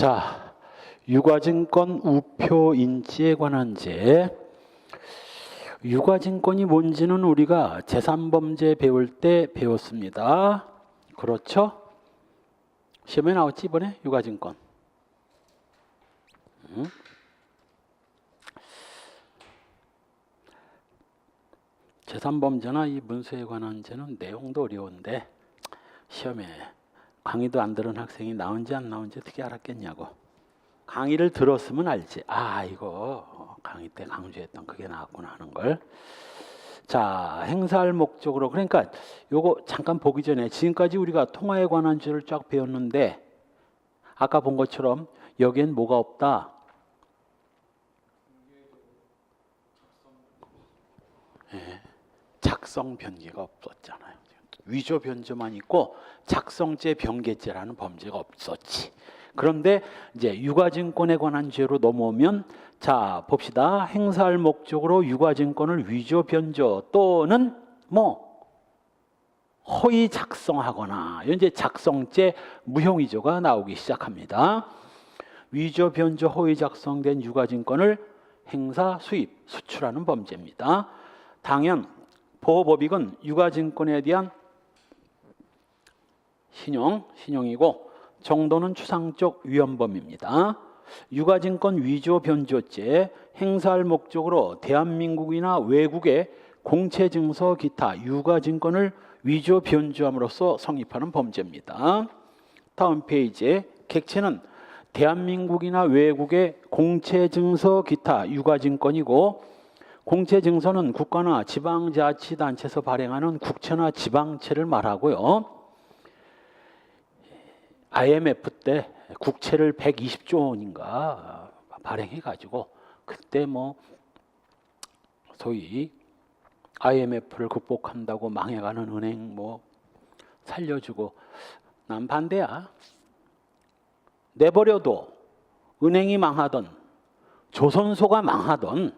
자, 유가증권 우표인지에 관한 제. 유가증권이 뭔지는 우리가 재산범죄 배울 때 배웠습니다. 그렇죠? 시험에 나왔지 이번에 유가증권. 재산범죄나 이 문서에 관한 죄는 내용도 어려운데 시험에 강의도 안 들은 학생이 나온지 안 나온지 어떻게 알았겠냐고. 강의를 들었으면 알지. 아, 이거 강의 때 강조했던 그게 나왔구나 하는 걸. 자, 행사할 목적으로. 그러니까 요거 잠깐 보기 전에 지금까지 우리가 통화에 관한 죄를 쫙 배웠는데 아까 본 것처럼 여기엔 뭐가 없다? 작성 변개가 없었잖아요. 위조 변조만 있고 작성죄 변개죄라는 범죄가 없었지. 그런데 이제 유가증권에 관한 죄로 넘어오면 자 봅시다. 행사할 목적으로 유가증권을 위조 변조 또는 뭐 허위 작성하거나 이제 작성죄 무형위조가 나오기 시작합니다. 위조 변조 허위 작성된 유가증권을 행사 수입 수출하는 범죄입니다. 당연 보호법익은 유가증권에 대한 신용이고 정도는 추상적 위헌범입니다. 유가증권 위조 변조죄 행사할 목적으로 대한민국이나 외국의 공채증서 기타 유가증권을 위조 변조함으로써 성립하는 범죄입니다. 다음 페이지에 객체는 대한민국이나 외국의 공채증서 기타 유가증권이고 공채증서는 국가나 지방자치단체에서 발행하는 국채나 지방채를 말하고요. IMF 때 국채를 120조 원인가 발행해가지고 그때 뭐 소위 IMF를 극복한다고 망해가는 은행 뭐 살려주고 난 반대야. 내버려도 은행이 망하던 조선소가 망하던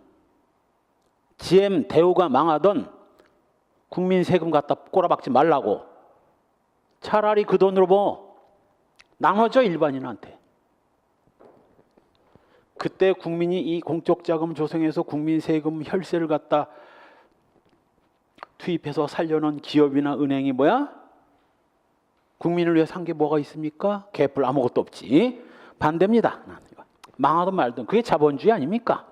GM 대우가 망하던 국민 세금 갖다 꼬라박지 말라고 차라리 그 돈으로 뭐 나눠줘 일반인한테. 그때 국민이 이 공적자금 조성해서 국민 세금 혈세를 갖다 투입해서 살려놓은 기업이나 은행이 뭐야? 국민을 위해 산 게 뭐가 있습니까? 개뿔 아무것도 없지. 반대입니다. 망하든 말든 그게 자본주의 아닙니까?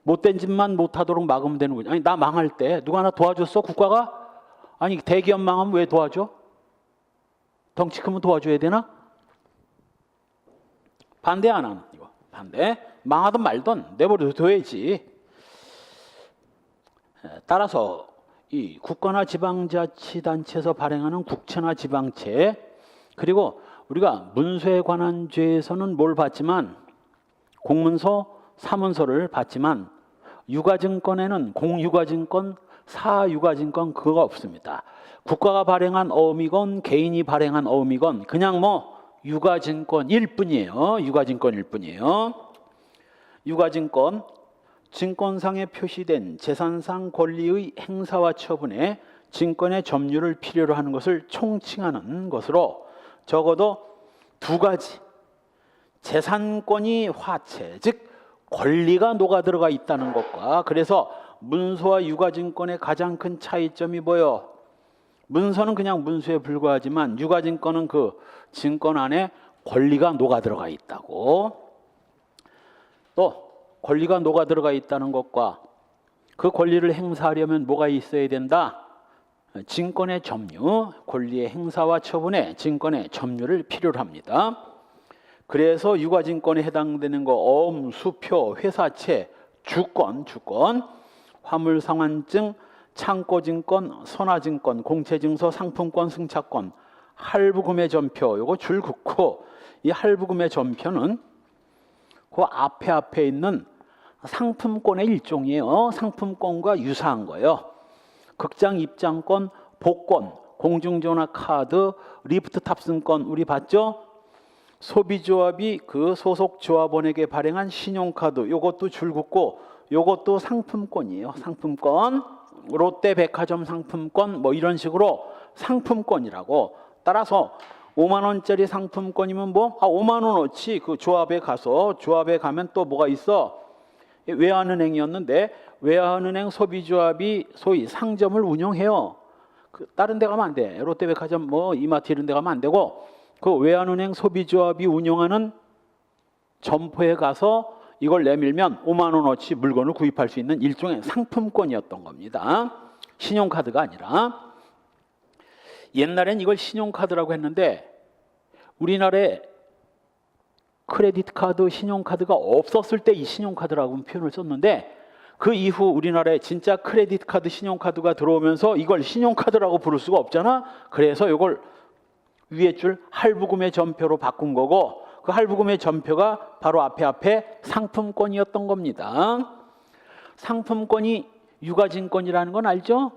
못된 짓만 못하도록 막으면 되는 거죠. 아니 나 망할 때 누가 하나 도와줬어? 국가가? 아니 대기업 망하면 왜 도와줘? 덩치 크면 도와줘야 되나? 반대 안 하는 이거. 반대. 망하든 말든 내버려둬야지. 따라서 이 국가나 지방자치단체에서 발행하는 국채나 지방채 그리고 우리가 문서에 관한 죄에서는 뭘 받지만 공문서, 사문서를 받지만 유가증권에는 공유가증권, 사유가증권 그거가 없습니다. 국가가 발행한 어음이건 개인이 발행한 어음이건 그냥 뭐 유가증권일 뿐이에요. 유가증권일 뿐이에요. 유가증권 증권상에 표시된 재산상 권리의 행사와 처분에 증권의 점유를 필요로 하는 것을 총칭하는 것으로 적어도 두 가지 재산권이 화체 즉 권리가 녹아들어가 있다는 것과 그래서 문서와 유가증권의 가장 큰 차이점이 뭐예요? 문서는 그냥 문서에 불과하지만 유가증권은 그 증권 안에 권리가 녹아들어가 있다고. 또 권리가 녹아들어가 있다는 것과 그 권리를 행사하려면 뭐가 있어야 된다? 증권의 점유, 권리의 행사와 처분에 증권의 점유를 필요로 합니다. 그래서 유가증권에 해당되는 거 어음, 수표, 회사채, 주권, 화물상환증, 창고증권, 선화증권, 공채증서, 상품권, 승차권, 할부금의 전표 요거 줄 긋고 이 할부금의 전표는 그 앞에 있는 상품권의 일종이에요. 상품권과 유사한 거예요. 극장 입장권, 복권, 공중전화 카드, 리프트 탑승권 우리 봤죠? 소비조합이 그 소속 조합원에게 발행한 신용카드 요것도 줄 긋고 요것도 상품권이에요. 상품권. 롯데백화점 상품권 뭐 이런 식으로 상품권이라고. 따라서 5만 원짜리 상품권이면 뭐 5만 원어치 그 조합에 가면 또 뭐가 있어? 외환은행이었는데 외환은행 소비조합이 소위 상점을 운영해요. 다른 데 가면 안 돼. 롯데백화점 뭐 이마트 이런 데 가면 안 되고 그 외환은행 소비조합이 운영하는 점포에 가서 이걸 내밀면 5만 원어치 물건을 구입할 수 있는 일종의 상품권이었던 겁니다. 신용카드가 아니라. 옛날엔 이걸 신용카드라고 했는데 우리나라에 크레딧 카드, 신용카드가 없었을 때 이 신용카드라고 표현을 썼는데 그 이후 우리나라에 진짜 크레딧 카드, 신용카드가 들어오면서 이걸 신용카드라고 부를 수가 없잖아. 그래서 이걸 위에 줄 할부금의 전표로 바꾼 거고 그 할부금의 전표가 바로 앞에 상품권이었던 겁니다. 상품권이 유가증권이라는 건 알죠?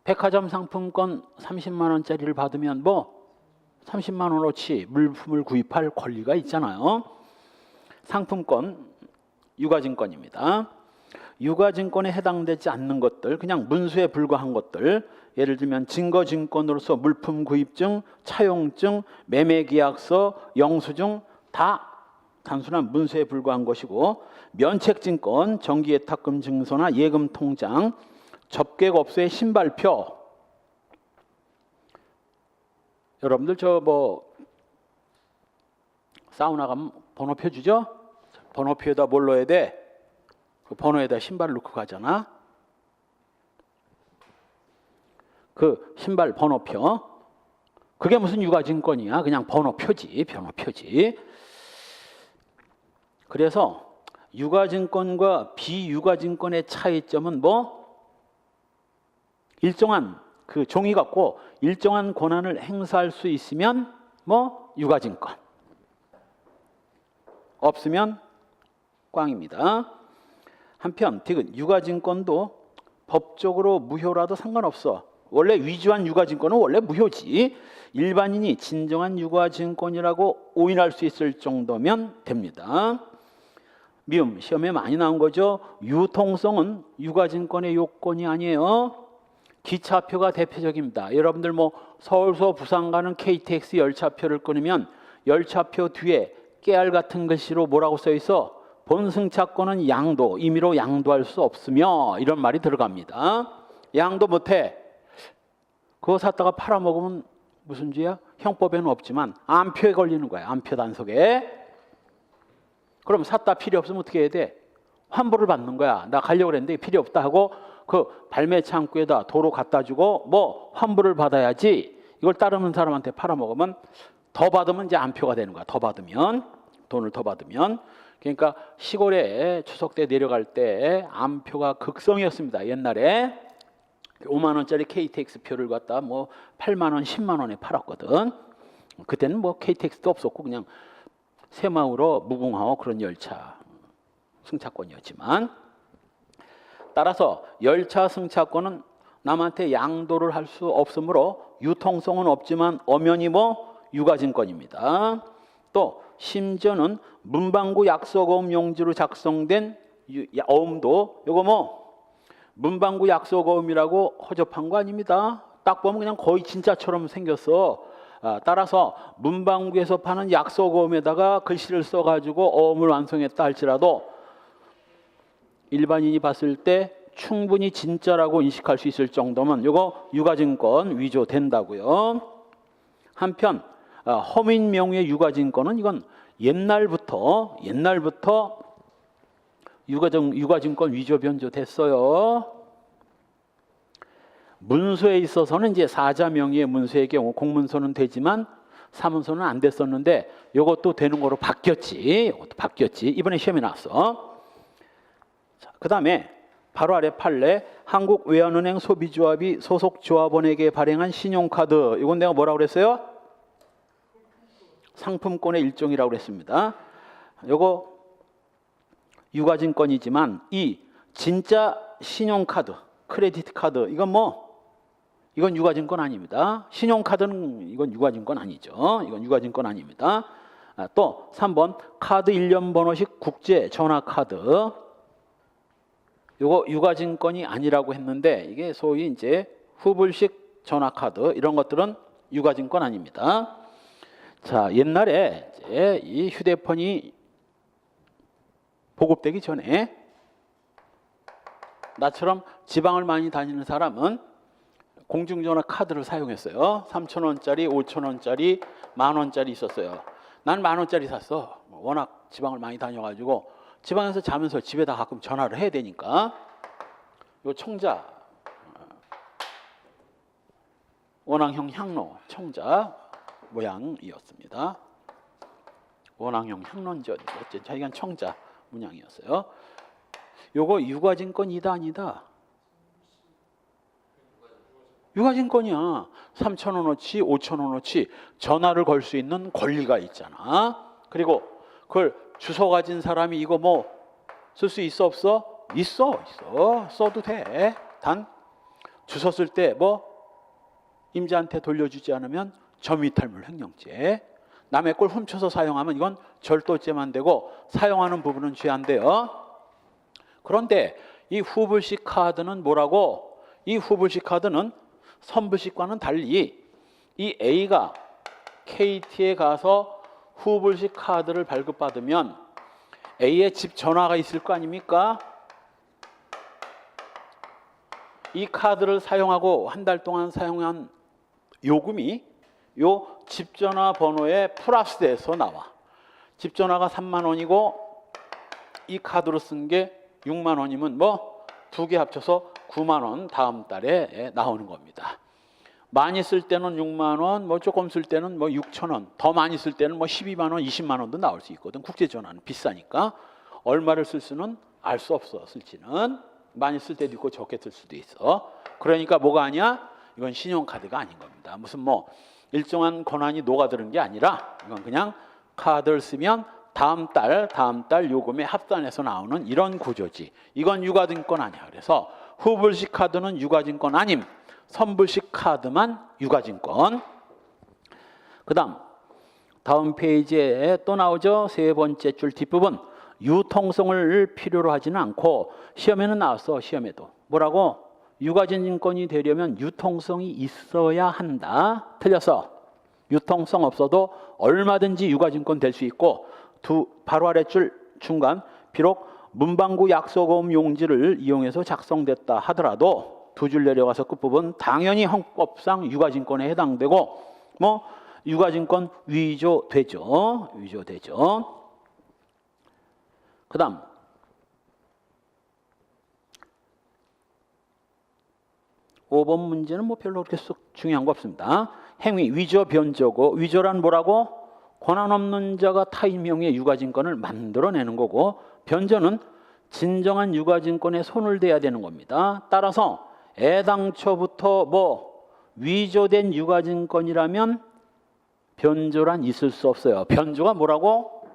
백화점 상품권 30만 원짜리를 받으면 뭐 30만 원어치 물품을 구입할 권리가 있잖아요. 상품권, 유가증권입니다. 유가증권에 해당되지 않는 것들, 그냥 문수에 불과한 것들, 예를 들면 증거증권으로서 물품 구입증, 차용증, 매매계약서, 영수증 다 단순한 문수에 불과한 것이고 면책증권, 정기예탁금 증서나 예금통장, 접객업소의 신발표. 여러분들 저 뭐 사우나 가면 번호표 주죠? 번호표에다 뭘 넣어야 돼? 그 번호에다 신발을 넣고 가잖아. 그 신발 번호표. 그게 무슨 유가증권이야? 그냥 번호표지, 번호표지. 그래서 유가증권과 비유가증권의 차이점은 뭐? 일정한 그 종이 갖고 일정한 권한을 행사할 수 있으면 뭐 유가증권, 없으면 꽝입니다. 한편 디귿 유가증권도 법적으로 무효라도 상관없어. 원래 위조한 유가증권은 원래 무효지. 일반인이 진정한 유가증권이라고 오인할 수 있을 정도면 됩니다. 미음 시험에 많이 나온 거죠. 유통성은 유가증권의 요건이 아니에요. 기차표가 대표적입니다. 여러분들 뭐 서울서 부산 가는 KTX 열차표를 끊으면 열차표 뒤에 깨알 같은 글씨로 뭐라고 써 있어? 본승차권은 양도, 임의로 양도할 수 없으며 이런 말이 들어갑니다. 양도 못해. 그거 샀다가 팔아먹으면 무슨 죄야? 형법에는 없지만 암표에 걸리는 거야. 암표 단속에. 그럼 샀다 필요 없으면 어떻게 해야 돼? 환불을 받는 거야. 나 가려고 그랬는데 필요 없다 하고 그 발매 창구에다 도로 갖다 주고 뭐 환불을 받아야지. 이걸 따르는 사람한테 팔아먹으면 더 받으면 이제 암표가 되는 거야. 더 받으면, 돈을 더 받으면. 그러니까 시골에 추석 때 내려갈 때 암표가 극성이었습니다. 옛날에 5만 원짜리 KTX 표를 갖다 뭐 8만 원, 10만 원에 팔았거든. 그때는 뭐 KTX도 없었고 그냥 새마을호, 무궁화호 그런 열차 승차권이었지만, 따라서 열차 승차권은 남한테 양도를 할 수 없으므로 유통성은 없지만 엄연히 뭐 유가증권입니다. 또 심지어는 문방구 약속어음 용지로 작성된 어음도 요거 뭐 문방구 약속어음이라고 허접한 거 아닙니다. 딱 보면 그냥 거의 진짜처럼 생겼어. 따라서 문방구에서 파는 약속어음에다가 글씨를 써가지고 어음을 완성했다 할지라도 일반인이 봤을 때 충분히 진짜라고 인식할 수 있을 정도면 이거 유가증권 위조된다고요. 한편 허민 명의의 유가증권은 이건 옛날부터 유가증권 위조 변조됐어요. 문서에 있어서는 이제 사자 명의의 문서의 경우 공문서는 되지만 사문서는 안 됐었는데 이것도 되는 거로 바뀌었지. 이번에 시험에 나왔어. 그 다음에 바로 아래 판례 한국외환은행 소비조합이 소속 조합원에게 발행한 신용카드. 이건 내가 뭐라고 그랬어요? 상품권의 일종이라고 그랬습니다. 이거 유가증권이지만 이 진짜 신용카드, 크레딧 카드 이건 유가증권 아닙니다. 신용카드는 이건 유가증권 아니죠. 이건 유가증권 아닙니다. 또 3번 카드 1년 번호식 국제 전화카드. 요거 유가증권이 아니라고 했는데 이게 소위 이제 후불식 전화카드 이런 것들은 유가증권 아닙니다. 자, 옛날에 이제 이 휴대폰이 보급되기 전에 나처럼 지방을 많이 다니는 사람은 공중전화 카드를 사용했어요. 3,000원짜리, 5,000원짜리, 10,000원짜리 있었어요. 난 10,000원짜리 샀어. 워낙 지방을 많이 다녀가지고 지방에서 자면서 집에다 가끔 전화를 해야 되니까. 요 청자, 원앙형 향로 청자 모양이었습니다. 원앙형 향론전, 자기가 청자 문양이었어요. 요거 유가증권 2단이다. 유가증권이야. 3,000원어치, 5,000원어치 전화를 걸 수 있는 권리가 있잖아. 그리고 그걸 주소 가진 사람이 이거 뭐 쓸 수 있어 없어? 있어. 써도 돼. 단 주소 쓸 때 뭐 임자한테 돌려주지 않으면 점유이탈물 횡령죄. 남의 걸 훔쳐서 사용하면 이건 절도죄만 되고 사용하는 부분은 죄 안 돼요. 그런데 이 후불식 카드는 뭐라고? 이 후불식 카드는 선불식과는 달리 이 A가 KT에 가서 후불식 카드를 발급받으면 A의 집 전화가 있을 거 아닙니까? 이 카드를 사용하고 한 달 동안 사용한 요금이 요 집전화 번호에 플러스돼서 나와. 집전화가 3만 원이고 이 카드로 쓴 게 6만 원이면 뭐 두 개 합쳐서 9만 원 다음 달에 나오는 겁니다. 많이 쓸 때는 6만 원, 뭐 조금 쓸 때는 뭐 6천 원, 더 많이 쓸 때는 뭐 12만 원, 20만 원도 나올 수 있거든. 국제전화는 비싸니까 얼마를 쓸 수는 알 수 없어. 쓸지는 많이 쓸 때도 있고 적게 쓸 수도 있어. 그러니까 뭐가 아니야? 이건 신용카드가 아닌 겁니다. 무슨 뭐 일정한 권한이 녹아드는 게 아니라 이건 그냥 카드를 쓰면 다음 달 요금에 합산해서 나오는 이런 구조지. 이건 유가증권 아니야. 그래서 후불식 카드는 유가증권 아님. 선불식 카드만 유가증권. 다음 페이지에 또 나오죠. 세 번째 줄 뒷부분. 유통성을 필요로 하지는 않고 시험에는 나왔어. 시험에도. 뭐라고? 유가증권이 되려면 유통성이 있어야 한다. 틀렸어. 유통성 없어도 얼마든지 유가증권 될 수 있고 바로 아래 줄 중간 비록 문방구 약소금 용지를 이용해서 작성됐다 하더라도 두 줄 내려가서 끝부분 당연히 헌법상 유가증권에 해당되고 뭐 유가증권 위조되죠. 위조되죠. 그다음 5번 문제는 뭐 별로 그렇게 썩 중요한 거 없습니다. 행위 위조 변조고 위조란 뭐라고? 권한 없는 자가 타인 명의의 유가증권을 만들어내는 거고 변조는 진정한 유가증권에 손을 대야 되는 겁니다. 따라서 애당초부터 뭐 위조된 유가증권이라면 변조란 있을 수 없어요. 변조가 뭐라고?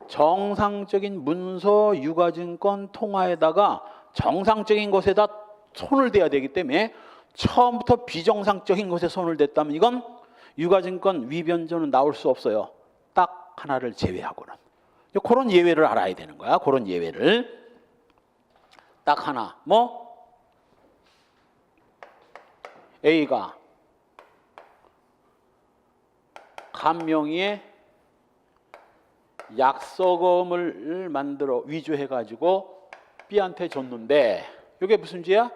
정상적인 문서 유가증권 통화에다가 정상적인 것에다 손을 대야 되기 때문에 처음부터 비정상적인 것에 손을 댔다면 이건 유가증권 위변조는 나올 수 없어요. 딱 하나를 제외하고는. 그런 예외를 알아야 되는 거야. 그런 예외를. 딱 하나. 뭐? A가 간명의에 약서금을 만들어 위조해가지고 B한테 줬는데 이게 무슨 죄야?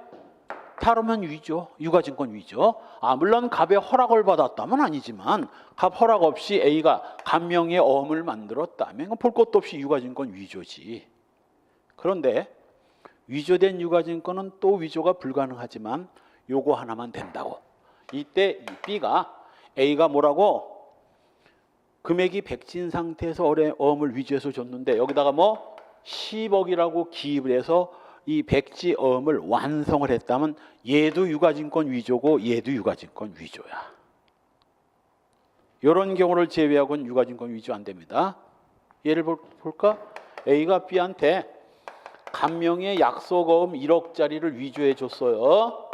다르면 위조, 유가증권 위조. 물론 갑의 허락을 받았다면 아니지만 갑 허락 없이 A가 간명의 어음을 만들었다면 볼 것도 없이 유가증권 위조지. 그런데 위조된 유가증권은 또 위조가 불가능하지만 요거 하나만 된다고. 이때 B가 A가 뭐라고? 금액이 백진 상태에서 어음을 위조해서 줬는데 여기다가 뭐 10억이라고 기입을 해서 이 백지 어음을 완성을 했다면 얘도 유가증권 위조고 얘도 유가증권 위조야. 이런 경우를 제외하고는 유가증권 위조 안 됩니다. 예를 볼까? A가 B한테 간명의 약속어음 1억짜리를 위조해 줬어요.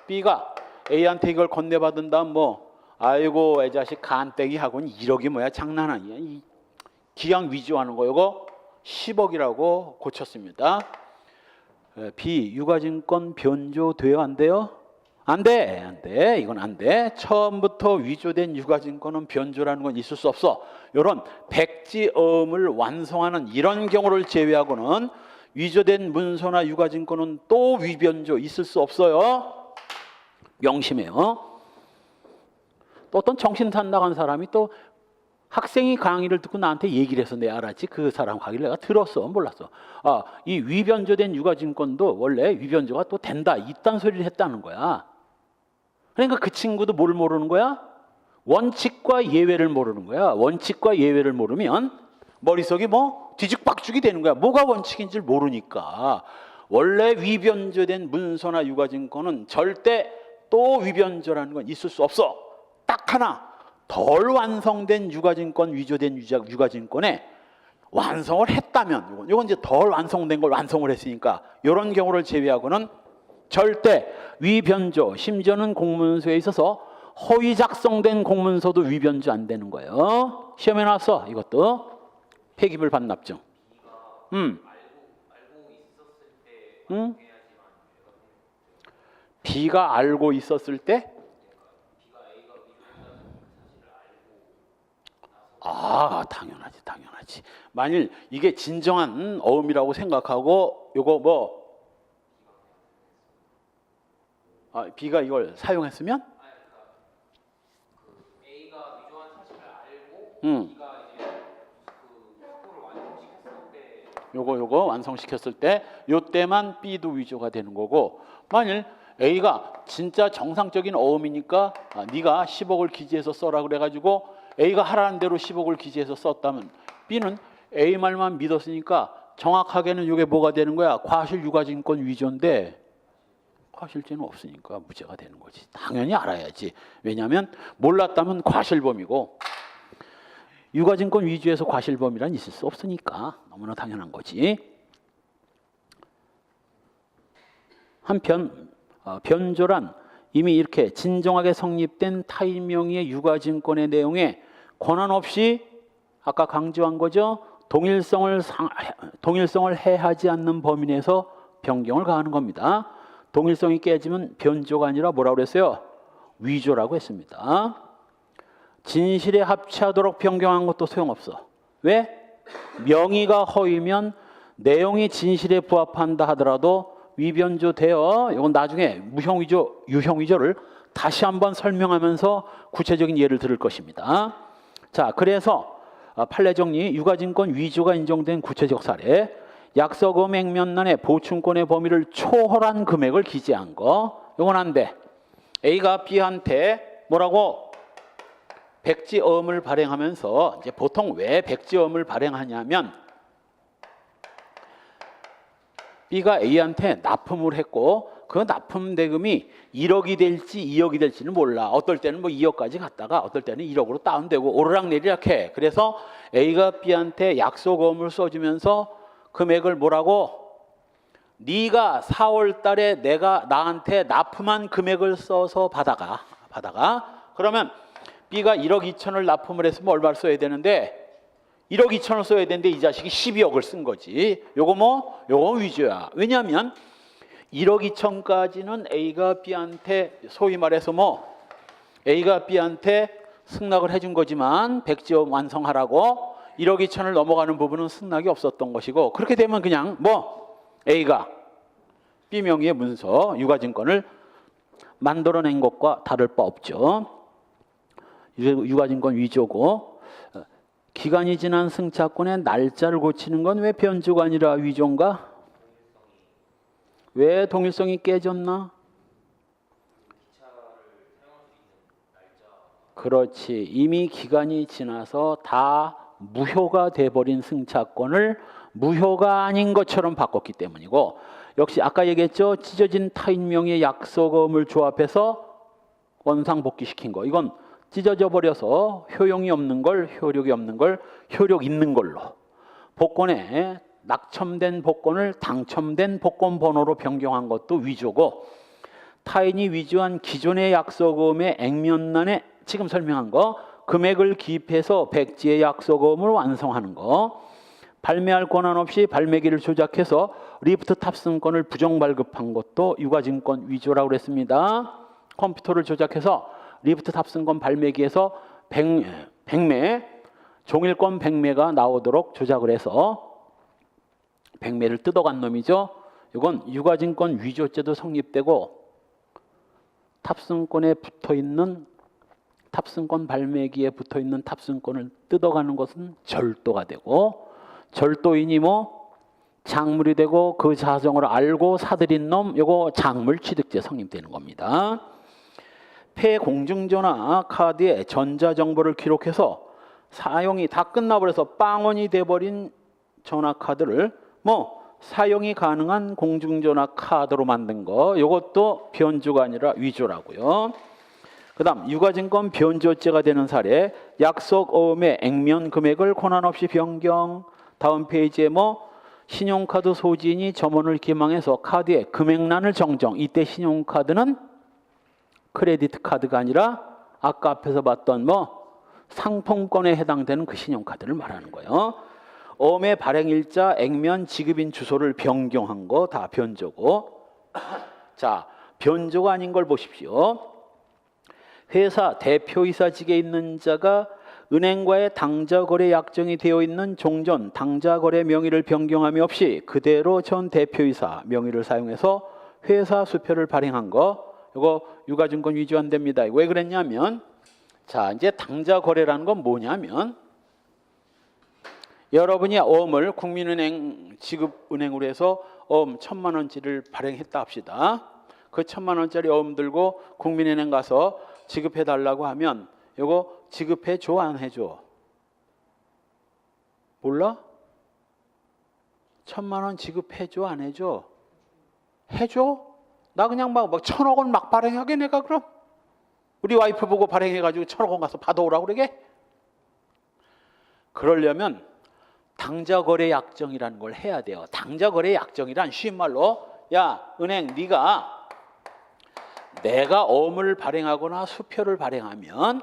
B가 A한테 이걸 건네받은 다음 뭐 아이고 애자식 간떼기 하고는 1억이 뭐야 장난 아니야. 이 기양 위조하는 거 이거 10억이라고 고쳤습니다. B 유가증권 변조돼요 안 돼요? 안 돼, 안 돼. 이건 안 돼. 처음부터 위조된 유가증권은 변조라는 건 있을 수 없어. 이런 백지어음을 완성하는 이런 경우를 제외하고는 위조된 문서나 유가증권은 또 위변조 있을 수 없어요. 명심해요. 또 어떤 정신산 나간 사람이 또 학생이 강의를 듣고 나한테 얘기를 해서 내가 알았지. 그 사람 강의를 내가 들었어, 몰랐어. 아, 이 위변조된 유가증권도 원래 위변조가 또 된다, 이딴 소리를 했다는 거야. 그러니까 그 친구도 뭘 모르는 거야? 원칙과 예외를 모르는 거야. 원칙과 예외를 모르면 머릿속이 뭐 뒤죽박죽이 되는 거야. 뭐가 원칙인지 모르니까. 원래 위변조된 문서나 유가증권은 절대 또 위변조라는 건 있을 수 없어. 딱 하나, 덜 완성된 유가증권, 위조된 유가증권에 완성을 했다면, 이건 이제 덜 완성된 걸 완성을 했으니까 이런 경우를 제외하고는 절대 위변조, 심지어는 공문서에 있어서 허위 작성된 공문서도 위변조 안 되는 거예요. 시험에 나왔어. 이것도 폐기물 반납증. B가 알고 있었을 때? 아, 당연하지, 당연하지. 만일 이게 진정한 어음이라고 생각하고 요거 뭐 B가 이걸 사용했으면? A가 위조한 사실을 알고 B가 이제 그 속도를 완성시켰을 때 요거 완성시켰을 때 요때만 B도 위조가 되는 거고, 만일 A가 진짜 정상적인 어음이니까 네가 10억을 기재해서 써라 그래가지고 A가 하라는 대로 10억을 기재해서 썼다면 B는 A 말만 믿었으니까 정확하게는 이게 뭐가 되는 거야? 과실 유가증권 위조인데 과실죄는 없으니까 무죄가 되는 거지. 당연히 알아야지. 왜냐하면 몰랐다면 과실범이고 유가증권 위조에서 과실범이란 있을 수 없으니까 너무나 당연한 거지. 한편 변조란 이미 이렇게 진정하게 성립된 타인 명의의 유가증권의 내용에 권한 없이 아까 강조한 거죠. 동일성을 해하지 않는 범위 내에서 변경을 가하는 겁니다. 동일성이 깨지면 변조가 아니라 뭐라고 그랬어요? 위조라고 했습니다. 진실에 합치하도록 변경한 것도 소용없어. 왜? 명의가 허위면 내용이 진실에 부합한다 하더라도 위변조 되어, 이건 나중에 무형위조, 유형위조를 다시 한번 설명하면서 구체적인 예를 들을 것입니다. 자, 그래서 판례 정리, 유가증권 위조가 인정된 구체적 사례, 약서금 액면란에 보충권의 범위를 초월한 금액을 기재한 거, 이건 안 돼. A가 B한테 뭐라고? 백지어음을 발행하면서, 이제 보통 왜 백지어음을 발행하냐면 B가 A한테 납품을 했고 그 납품 대금이 1억이 될지 2억이 될지는 몰라. 어떨 때는 뭐 2억까지 갔다가 어떨 때는 1억으로 다운되고 오르락내리락 해. 그래서 A가 B한테 약속어음을 써주면서 금액을 뭐라고? 네가 4월 달에 내가 나한테 납품한 금액을 써서 받아가. 그러면 B가 1억 2천을 납품을 했으면 얼마를 써야 되는데 1억 2천을 써야 되는데 이 자식이 12억을 쓴 거지. 요거 위조야. 왜냐하면 1억 2천까지는 A가 B한테 소위 말해서 A가 B한테 승낙을 해준 거지만 백지어음 완성하라고 1억 2천을 넘어가는 부분은 승낙이 없었던 것이고, 그렇게 되면 그냥 A가 B 명의의 문서 유가증권을 만들어낸 것과 다를 바 없죠. 유가증권 위조고, 기간이 지난 승차권의 날짜를 고치는 건 왜 변조가 아니라 위조인가? 왜 동일성이 깨졌나? 그렇지. 이미 기간이 지나서 다 무효가 돼버린 승차권을 무효가 아닌 것처럼 바꿨기 때문이고, 역시 아까 얘기했죠. 찢어진 타인 명의의 약속어음을 조합해서 원상복귀시킨 거. 이건 찢어져 버려서 효용이 없는 걸 효력이 없는 걸 효력 있는 걸로, 복권에 낙첨된 복권을 당첨된 복권 번호로 변경한 것도 위조고, 타인이 위조한 기존의 약속어음의 액면란에 지금 설명한 거 금액을 기입해서 백지의 약속어음을 완성하는 거, 발매할 권한 없이 발매기를 조작해서 리프트 탑승권을 부정 발급한 것도 유가증권 위조라고 그랬습니다. 컴퓨터를 조작해서 리프트 탑승권 발매기에서 100매 종일권 100매가 나오도록 조작을 해서 100매를 뜯어간 놈이죠. 이건 유가증권 위조죄도 성립되고 탑승권에 붙어있는 탑승권 발매기에 붙어있는 탑승권을 뜯어가는 것은 절도가 되고 절도인이 뭐 작물이 되고 그 사정을 알고 사들인 놈 요거 작물취득죄 성립되는 겁니다. 폐공중전화 카드에 전자정보를 기록해서 사용이 다 끝나버려서 빵원이 돼버린 전화카드를 뭐 사용이 가능한 공중전화 카드로 만든 거 이것도 변조가 아니라 위조라고요. 그 다음 유가증권 변조죄가 되는 사례 약속 어음의 액면 금액을 권한 없이 변경. 다음 페이지에 뭐 신용카드 소지인이 점원을 기망해서 카드의 금액란을 정정. 이때 신용카드는 크레디트 카드가 아니라 아까 앞에서 봤던 뭐 상품권에 해당되는 그 신용카드를 말하는 거예요. 어음의 발행일자, 액면, 지급인 주소를 변경한 거 다 변조고. 자, 변조가 아닌 걸 보십시오. 회사 대표이사직에 있는 자가 은행과의 당자거래 약정이 되어 있는 종전 당자거래 명의를 변경함이 없이 그대로 전 대표이사 명의를 사용해서 회사 수표를 발행한 거 이거 유가증권 위조 안 됩니다. 왜 그랬냐면 자 이제 당자거래라는 건 뭐냐면 여러분이 어음을 국민은행 지급은행으로 해서 어음 1,000만 원짜리를 발행했다 합시다. 그 1,000만 원짜리 어음 들고 국민은행 가서 지급해 달라고 하면 이거 지급해 줘 안 해줘? 몰라? 1,000만 원 지급해 줘 안 해줘? 해줘? 나 그냥 막 1,000억 원 막 발행하게 내가 그럼? 우리 와이프 보고 발행해가지고 1,000억 원 가서 받아오라고 그러게? 그러려면 당자거래 약정이라는 걸 해야 돼요. 당자거래 약정이란 쉬운 말로 야 은행 네가 내가 어음을 발행하거나 수표를 발행하면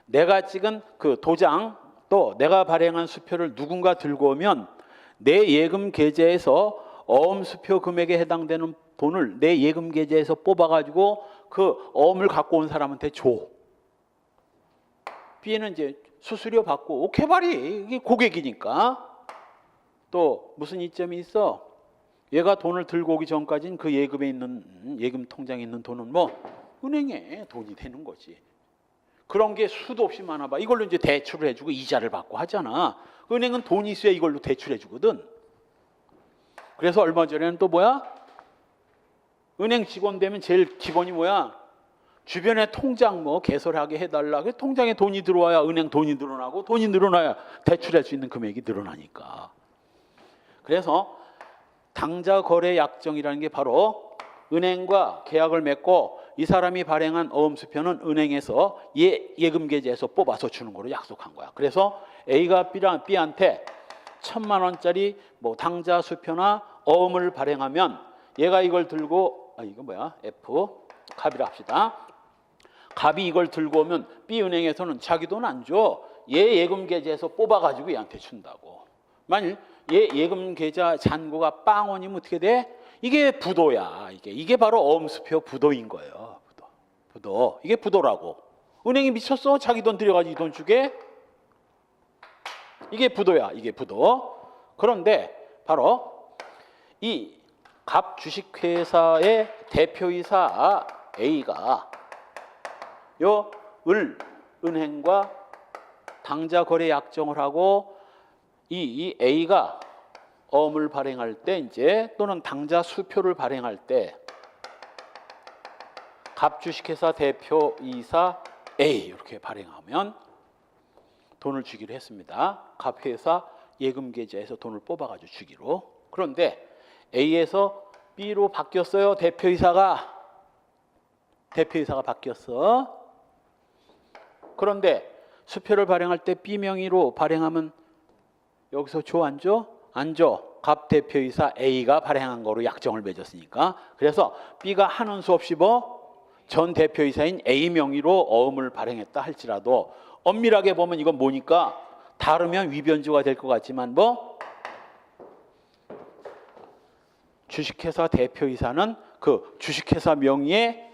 내가 찍은 그 도장 또 내가 발행한 수표를 누군가 들고 오면 내 예금 계좌에서 어음 수표 금액에 해당되는 돈을 내 예금 계좌에서 뽑아가지고 그 어음을 갖고 온 사람한테 줘. B는 이제 수수료 받고 오케바리 이게 고객이니까. 또 무슨 이점이 있어? 얘가 돈을 들고 오기 전까지는 그 예금에 있는 예금 통장에 있는 돈은 뭐 은행에 돈이 되는 거지. 그런 게 수도 없이 많아봐. 이걸로 이제 대출을 해주고 이자를 받고 하잖아. 은행은 돈이 있어야 이걸로 대출해주거든. 그래서 얼마 전에는 또 뭐야? 은행 직원 되면 제일 기본이 뭐야? 주변에 통장 뭐 개설하게 해달라. 그 통장에 돈이 들어와야 은행 돈이 늘어나고 돈이 늘어나야 대출할 수 있는 금액이 늘어나니까. 그래서 당자거래 약정이라는 게 바로 은행과 계약을 맺고 이 사람이 발행한 어음수표는 은행에서 예금 계좌에서 뽑아서 주는 거로 약속한 거야. 그래서 A가 B한테 1,000만 원짜리 뭐 당자수표나 어음을 발행하면 얘가 이걸 들고 이거 뭐야? F 갑이라 합시다. 갑이 이걸 들고 오면 B 은행에서는 자기 돈 안 줘. 얘 예금 계좌에서 뽑아가지고 얘한테 준다고. 만일 얘 예금 계좌 잔고가 빵원이면 어떻게 돼? 이게 부도야. 이게 바로 어음수표 부도인 거예요. 부도. 이게 부도라고. 은행이 미쳤어? 자기 돈 들여가지고 이 돈 주게? 이게 부도야. 이게 부도. 그런데 바로 이 갑 주식회사의 대표이사 A가 요 은행과 당자거래 약정을 하고 이 A가 어음을 발행할 때 이제 또는 당자 수표를 발행할 때 갑 주식회사 대표이사 A 이렇게 발행하면 돈을 주기로 했습니다. 갑 회사 예금 계좌에서 돈을 뽑아가지고 주기로. 그런데 A에서 B로 바뀌었어요. 대표이사가 바뀌었어. 그런데 수표를 발행할 때 B 명의로 발행하면 여기서 줘 안 줘? 안 줘. 갑 대표이사 A가 발행한 거로 약정을 맺었으니까. 그래서 B가 하는 수 없이 전 대표이사인 A 명의로 어음을 발행했다 할지라도 엄밀하게 보면 이건 뭐니까 다르면 위변조가 될 것 같지만 주식회사 대표이사는 그 주식회사 명의의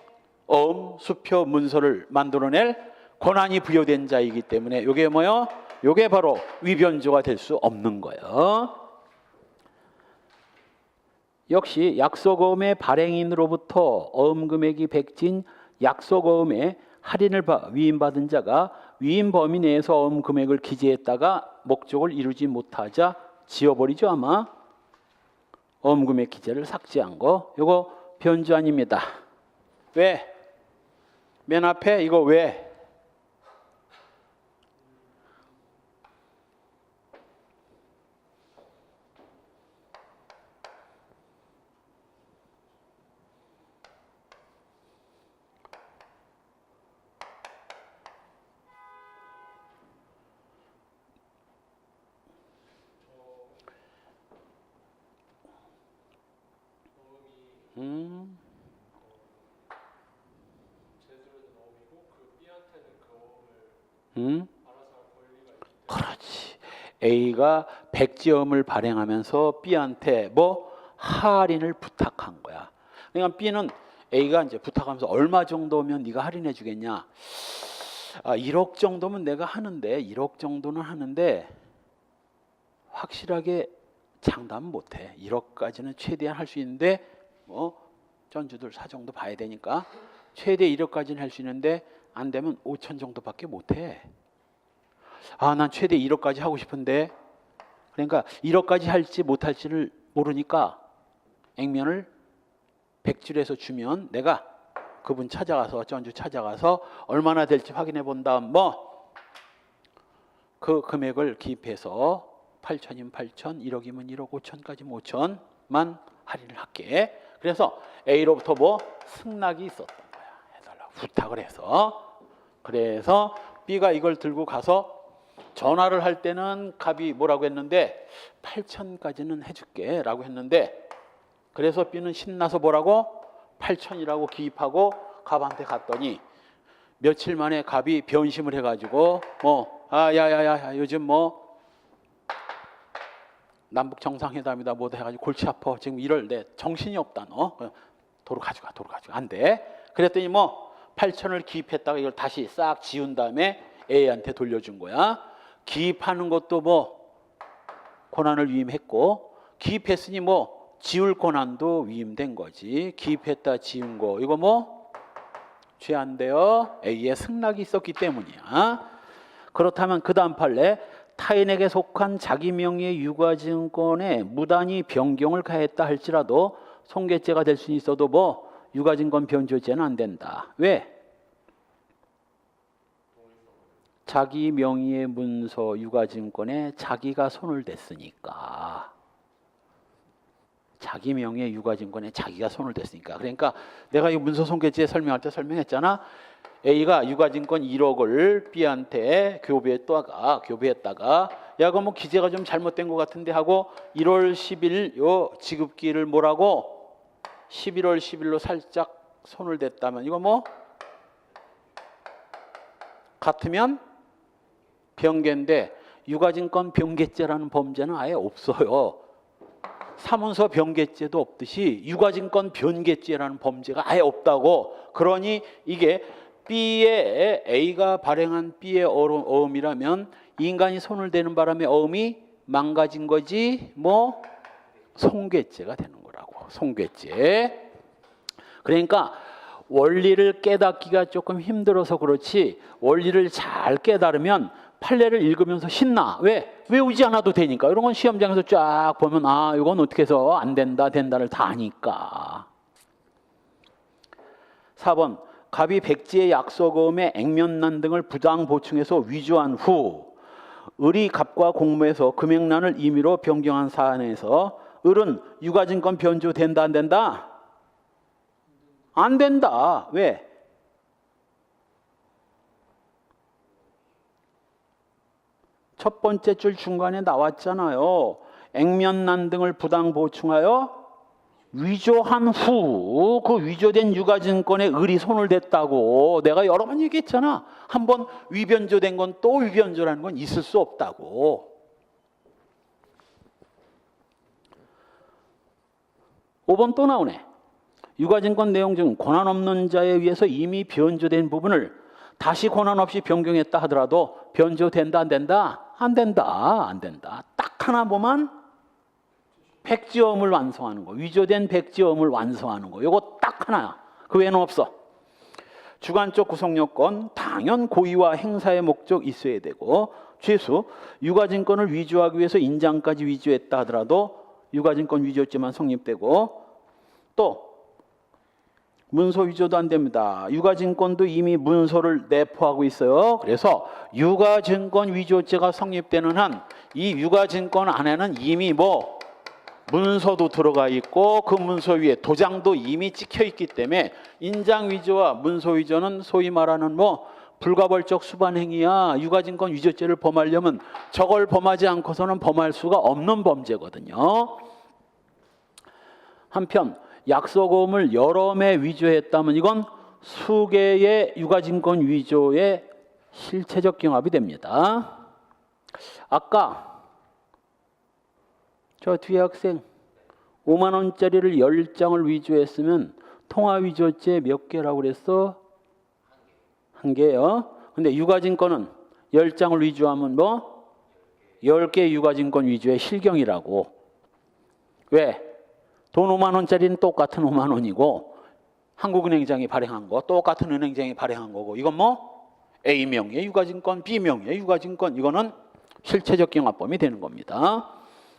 어음, 수표, 문서를 만들어낼 권한이 부여된 자이기 때문에 이게 뭐요? 이게 바로 위변조가 될 수 없는 거예요. 역시 약속어음의 발행인으로부터 어음 금액이 백지인 약속어음에 할인을 위임받은 자가 위임 범위 내에서 어음 금액을 기재했다가 목적을 이루지 못하자 지워버리죠. 아마 어음 금액 기재를 삭제한 거 이거 변조 아닙니다. 왜? 맨 앞에 이거 왜? 그렇지. A가 백지음을 발행하면서 B한테 뭐 할인을 부탁한 거야. 그러니까 B는 A가 이제 부탁하면서 얼마 정도면 네가 할인해 주겠냐? 1억 정도면 내가 하는데 1억 정도는 하는데 확실하게 장담 못해. 1억까지는 최대한 할 수 있는데 뭐 전주들 사정도 봐야 되니까 최대 1억까지는 할 수 있는데 안 되면 5천 정도밖에 못해. 난 최대 1억까지 하고 싶은데 그러니까 1억까지 할지 못할지를 모르니까 액면을 100줄에서 주면 내가 그분 찾아가서 전주 찾아가서 얼마나 될지 확인해 본 다음 뭐 그 금액을 기입해서 8천이면 8천, 1억이면 1억, 5천까지면 5천만 할인을 할게. 그래서 A로부터 뭐 승낙이 있었던 거야. 해달라고 부탁을 해서. 그래서 B가 이걸 들고 가서 전화를 할 때는 갑이 뭐라고 했는데 8천까지는 해줄게 라고 했는데 그래서 B는 신나서 뭐라고 8천이라고 기입하고 갑한테 갔더니 며칠 만에 갑이 변심을 해가지고 야야야 요즘 뭐 남북 정상회담이다 뭐다 해가지고 골치 아파 지금 이럴 내 정신이 없다 너 도로 가져가 안 돼. 그랬더니 뭐 8천을 기입했다가 이걸 다시 싹 지운 다음에 A한테 돌려준 거야. 기입하는 것도 뭐 권한을 위임했고 기입했으니 뭐 지울 권한도 위임된 거지. 기입했다 지운 거 이거 뭐 죄 안 돼요. A의 승낙이 있었기 때문이야. 그렇다면 그 다음 판례 타인에게 속한 자기 명의의 유가증권에 무단히 변경을 가했다 할지라도 손괴죄가 될 수 있어도 뭐 유가증권 변조죄는 안 된다. 왜? 자기 명의의 문서 유가증권에 자기가 손을 댔으니까. 자기 명의의 유가증권에 자기가 손을 댔으니까. 그러니까 내가 이 문서 손괴죄 설명할 때 설명했잖아. A가 유가증권 1억을 B한테 교부했다가 야, 그거 뭐 기재가 좀 잘못된 것 같은데 하고 1월 10일 요 지급기를 뭐라고 11월 10일로 살짝 손을 댔다면 이거 뭐 같으면 변개인데 유가증권 변개죄라는 범죄는 아예 없어요. 사문서 변개죄도 없듯이 유가증권 변개죄라는 범죄가 아예 없다고. 그러니 이게 B의 A가 발행한 B의 어음이라면 인간이 손을 대는 바람에 어음이 망가진 거지 뭐 손괴죄가 되는 거라고. 손괴죄. 그러니까 원리를 깨닫기가 조금 힘들어서 그렇지 원리를 잘 깨달으면 판례를 읽으면서 신나. 왜? 외우지 않아도 되니까. 이런 건 시험장에서 쫙 보면 이건 어떻게 해서 안 된다 된다를 다 아니까. 4번 갑이 백지의 약속어음에 액면란 등을 부당 보충해서 위조한 후 을이 갑과 공모해서 금액란을 임의로 변경한 사안에서 을은 유가증권 변조된다 안 된다? 안 된다. 왜? 첫 번째 줄 중간에 나왔잖아요. 액면란 등을 부당 보충하여 위조한 후 그 위조된 유가증권에 을이 손을 댔다고 내가 여러 번 얘기했잖아. 한번 위변조된 건 또 위변조라는 건 있을 수 없다고. 5번 또 나오네. 유가증권 내용 중 권한 없는 자에 의해서 이미 변조된 부분을 다시 권한 없이 변경했다 하더라도 변조된다 안 된다? 안 된다. 안 된다. 딱 하나 보면 백지어음을 완성하는 거. 위조된 백지어음을 완성하는 거. 요거 딱 하나야. 그 외에는 없어. 주관적 구성 요건 당연 고의와 행사의 목적 있어야 되고 최소 유가증권을 위조하기 위해서 인장까지 위조했다 하더라도 유가증권 위조죄만 성립되고 또 문서 위조도 안 됩니다. 유가증권도 이미 문서를 내포하고 있어요. 그래서 유가증권 위조죄가 성립되는 한 이 유가증권 안에는 이미 뭐 문서도 들어가 있고 그 문서 위에 도장도 이미 찍혀 있기 때문에 인장 위조와 문서 위조는 소위 말하는 뭐 불가벌적 수반행위야. 유가증권 위조죄를 범하려면 저걸 범하지 않고서는 범할 수가 없는 범죄거든요. 한편 약속어음을 여러 매 위조했다면 이건 수개의 유가증권 위조의 실체적 경합이 됩니다. 아까 저 뒤에 학생 5만 원짜리를 10장을 위조했으면 통화 위조죄 몇 개라고 그랬어? 한 개요. 근데 유가증권은 10장을 위조하면 뭐? 10개 유가증권 위조의 실경이라고. 왜? 돈 5만 원짜리는 똑같은 5만 원이고 한국은행장이 발행한 거 똑같은 은행장이 발행한 거고 이건 뭐? A명의 유가증권, B명의 유가증권 이거는 실체적 경합범이 되는 겁니다.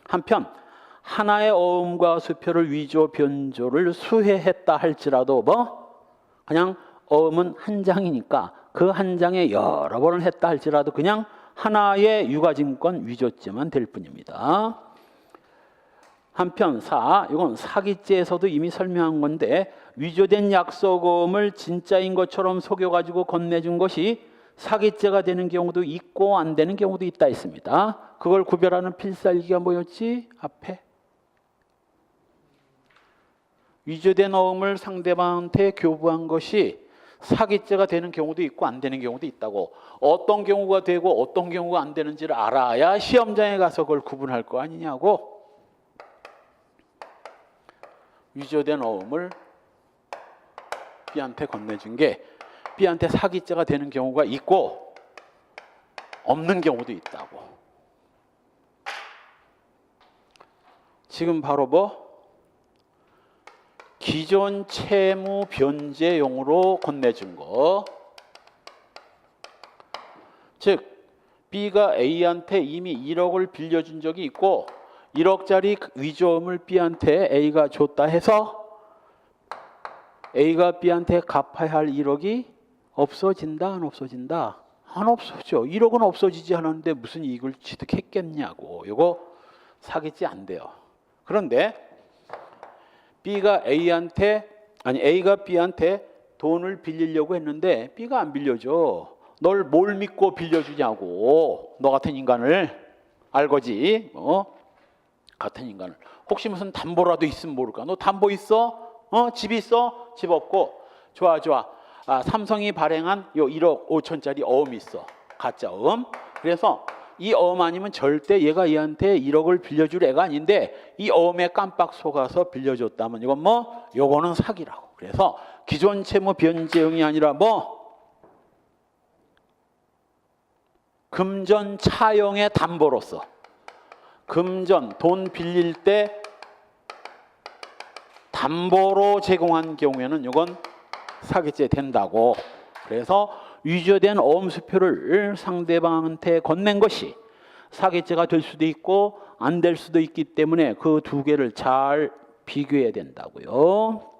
한편 하나의 어음과 수표를 위조 변조를 수회했다 할지라도 뭐 그냥 어음은 한 장이니까 그 한 장에 여러 번을 했다 할지라도 그냥 하나의 유가증권 위조죄만 될 뿐입니다. 한편 이건 사기죄에서도 이미 설명한 건데 위조된 약속어음을 진짜인 것처럼 속여가지고 건네준 것이 사기죄가 되는 경우도 있고 안 되는 경우도 있다 했습니다. 그걸 구별하는 필살기가 뭐였지? 앞에 위조된 어음을 상대방한테 교부한 것이 사기죄가 되는 경우도 있고 안 되는 경우도 있다고. 어떤 경우가 되고 어떤 경우가 안 되는지를 알아야 시험장에 가서 그걸 구분할 거 아니냐고. 위조된 어음을 B한테 건네준 게 B한테 사기죄가 되는 경우가 있고 없는 경우도 있다고. 지금 바로 뭐? 기존 채무 변제용으로 건네준 거. 즉 B가 A한테 이미 1억을 빌려준 적이 있고 1억짜리 위조음을 B한테 A가 줬다 해서 A가 B한테 갚아야 할 1억이 없어진다 안 없어진다? 안 없어져. 1억은 없어지지 않았는데 무슨 이익을 취득했겠냐고. 이거 사기죄 안 돼요. 그런데 A가 B한테 돈을 빌리려고 했는데 B가 안 빌려줘. 널 뭘 믿고 빌려주냐고. 너 같은 인간을 알거지. 같은 인간을. 혹시 무슨 담보라도 있으면 모를까. 너 담보 있어? 집 있어? 집 없고. 좋아. 삼성이 발행한 요 1억 5천짜리 어음이 있어. 가짜 어음. 그래서 이 어음 아니면 절대 얘가 얘한테 1억을 빌려줄 애가 아닌데 이 어음에 깜빡 속아서 빌려줬다면 이건 뭐? 요거는 사기라고. 그래서 기존 채무 변제용이 아니라 뭐? 금전 차용의 담보로서. 금전 돈 빌릴 때 담보로 제공한 경우에는 이건 사기죄 된다고. 그래서 위조된 어음수표를 상대방한테 건넨 것이 사기죄가 될 수도 있고 안 될 수도 있기 때문에 그 두 개를 잘 비교해야 된다고요.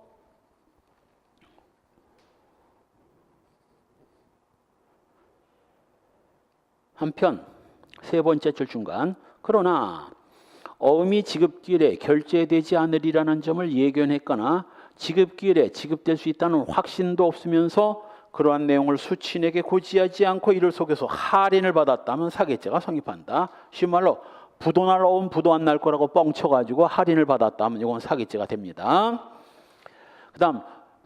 한편 세 번째 줄 중간 그러나 어음이 지급기일에 결제되지 않으리라는 점을 예견했거나 지급기일에 지급될 수 있다는 확신도 없으면서 그러한 내용을 수취인에게 고지하지 않고 이를 속여서 할인을 받았다면 사기죄가 성립한다. 쉬운 말로 부도 날 어음 부도 안 날 거라고 뻥쳐가지고 할인을 받았다면 이건 사기죄가 됩니다.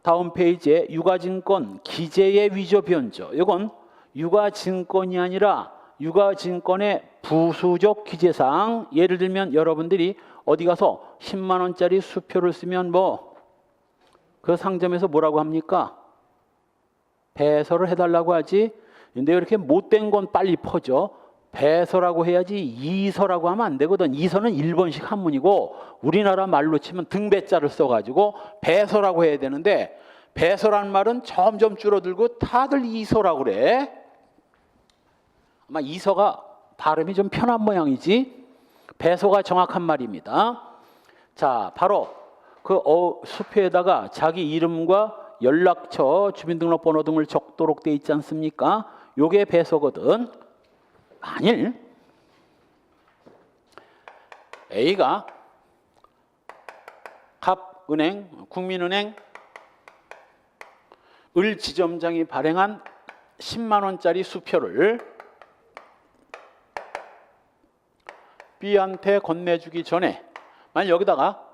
다음 페이지에 유가증권 기재의 위조 변조. 이건 유가증권이 아니라 유가증권의 부수적 기재사항. 예를 들면 여러분들이 어디 가서 10만 원짜리 수표를 쓰면 뭐 그 상점에서 뭐라고 합니까? 배설을 해달라고 하지. 근데 이렇게 못된 건 빨리 퍼져. 배설하고 해야지 이설하고 하면 안 되거든. 이설은 일본식 한문이고 우리나라 말로 치면 등배자를 써가지고 배설하고 해야 되는데 배설한 말은 점점 줄어들고 다들 이설하고 그래. 아마 이서가 발음이 좀 편한 모양이지. 배서가 정확한 말입니다. 자, 바로 그 수표에다가 자기 이름과 연락처, 주민등록번호 등을 적도록 돼 있지 않습니까? 요게 배서거든. 만일 A가 갑은행, 국민은행 을 지점장이 발행한 10만 원짜리 수표를 B한테 건네주기 전에 만약 여기다가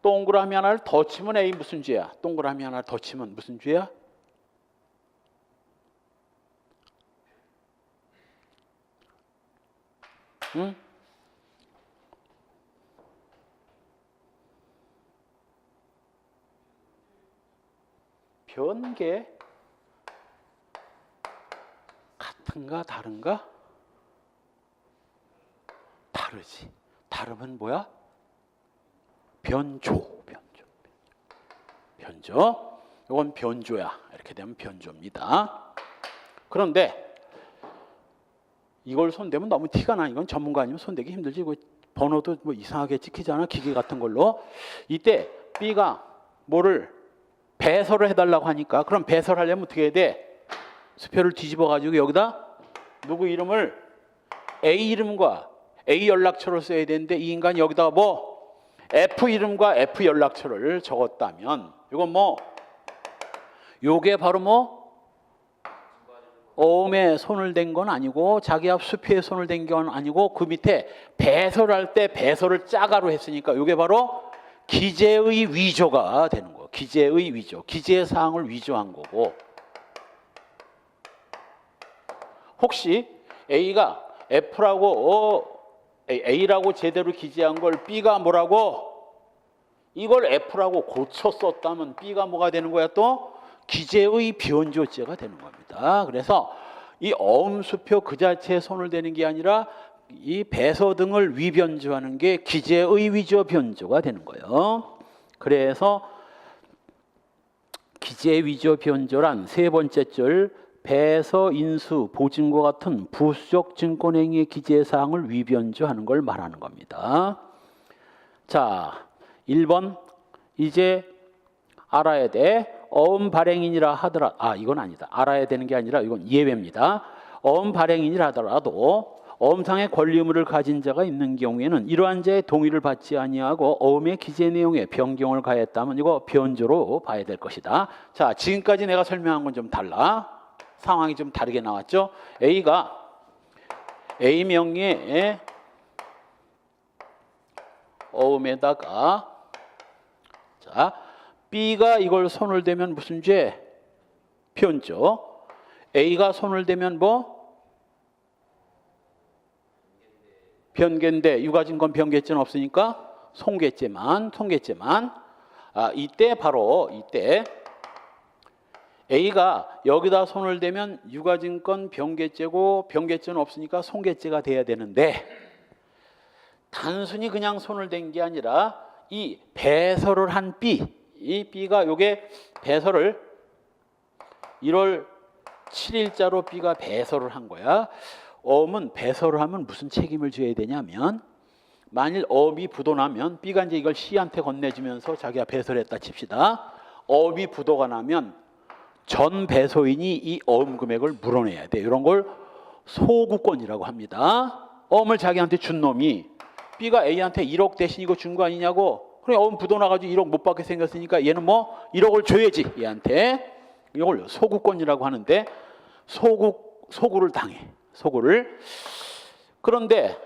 동그라미 하나를 더 치면 A 무슨 죄야? 동그라미 하나 더 치면 무슨 죄야? 응? 변개 같은가 다른가? 다르지. 다르면 뭐야? 변조. 이건 변조야. 이렇게 되면 변조입니다. 그런데 이걸 손대면 너무 티가 나. 이건 전문가 아니면 손대기 힘들지. 이거 번호도 뭐 이상하게 찍히잖아. 기계 같은 걸로. 이때 B가 뭐를 배설을 해달라고 하니까 그럼 배설하려면 어떻게 해야 돼? 수표를 뒤집어 가지고 여기다 누구 이름을 A 이름과 A 연락처를 써야 되는데 이 인간이 여기다가 뭐 F 이름과 F 연락처를 적었다면 이건 뭐 요게 바로 뭐 어음에 손을 댄 건 아니고 자기 앞 수표에 손을 댄 건 아니고 그 밑에 배설할 때 배설을 짜가로 했으니까 요게 바로 기재의 위조가 되는 거예요. 기재의 위조. 기재 사항을 위조한 거고 혹시 A가 A라고 제대로 기재한 걸 B가 뭐라고 이걸 F라고 고쳐 썼다면 B가 뭐가 되는 거야 또? 기재의 변조죄가 되는 겁니다. 그래서 이 어음수표 그 자체에 손을 대는 게 아니라 이 배서 등을 위변조하는 게 기재의 위조 변조가 되는 거예요. 그래서 기재 위조 변조란 세 번째 줄 배서, 인수, 보증과 같은 부수적 증권행위의 기재사항을 위변조하는 걸 말하는 겁니다. 자, 1번 이제 알아야 돼. 어음 발행인이라 하더라. 이건 아니다. 알아야 되는 게 아니라 이건 예외입니다. 어음 발행인이라 하더라도 어음상의 권리 의무를 가진 자가 있는 경우에는 이러한 자의 동의를 받지 아니하고 어음의 기재 내용에 변경을 가했다면 이거 변조로 봐야 될 것이다. 자, 지금까지 내가 설명한 건 좀 달라. 상황이 좀 다르게 나왔죠. A가 A 명의의 어음에다가 자 B가 이걸 손을 대면 무슨 죄? 변조. A가 손을 대면 뭐? 변개인데 유가증권 변개죄는 없으니까 손괴죄만. 이때 바로 이때 A가 여기다 손을 대면 유가증권 변개죄고 변개죄는 없으니까 손괴죄가 돼야 되는데 단순히 그냥 손을 댄 게 아니라 이 배설을 한 B, 이 B가 요게 배설을 1월 7일자로 B가 배설을 한 거야. 어음은 배설을 하면 무슨 책임을 져야 되냐면 만일 어음이 부도나면 B가 이제 이걸 C한테 건네주면서 자기가 배설했다 칩시다. 어음이 부도가 나면 전 배소인이 이 어음 금액을 물어내야 돼. 이런 걸 소구권이라고 합니다. 어음을 자기한테 준 놈이 B가 A한테 1억 대신 이거 준 거 아니냐고. 그래 어음 부도나가지고 1억 못 받게 생겼으니까 얘는 뭐 1억을 줘야지 얘한테. 이걸 소구권이라고 하는데 소구를 당해. 소구를. 그런데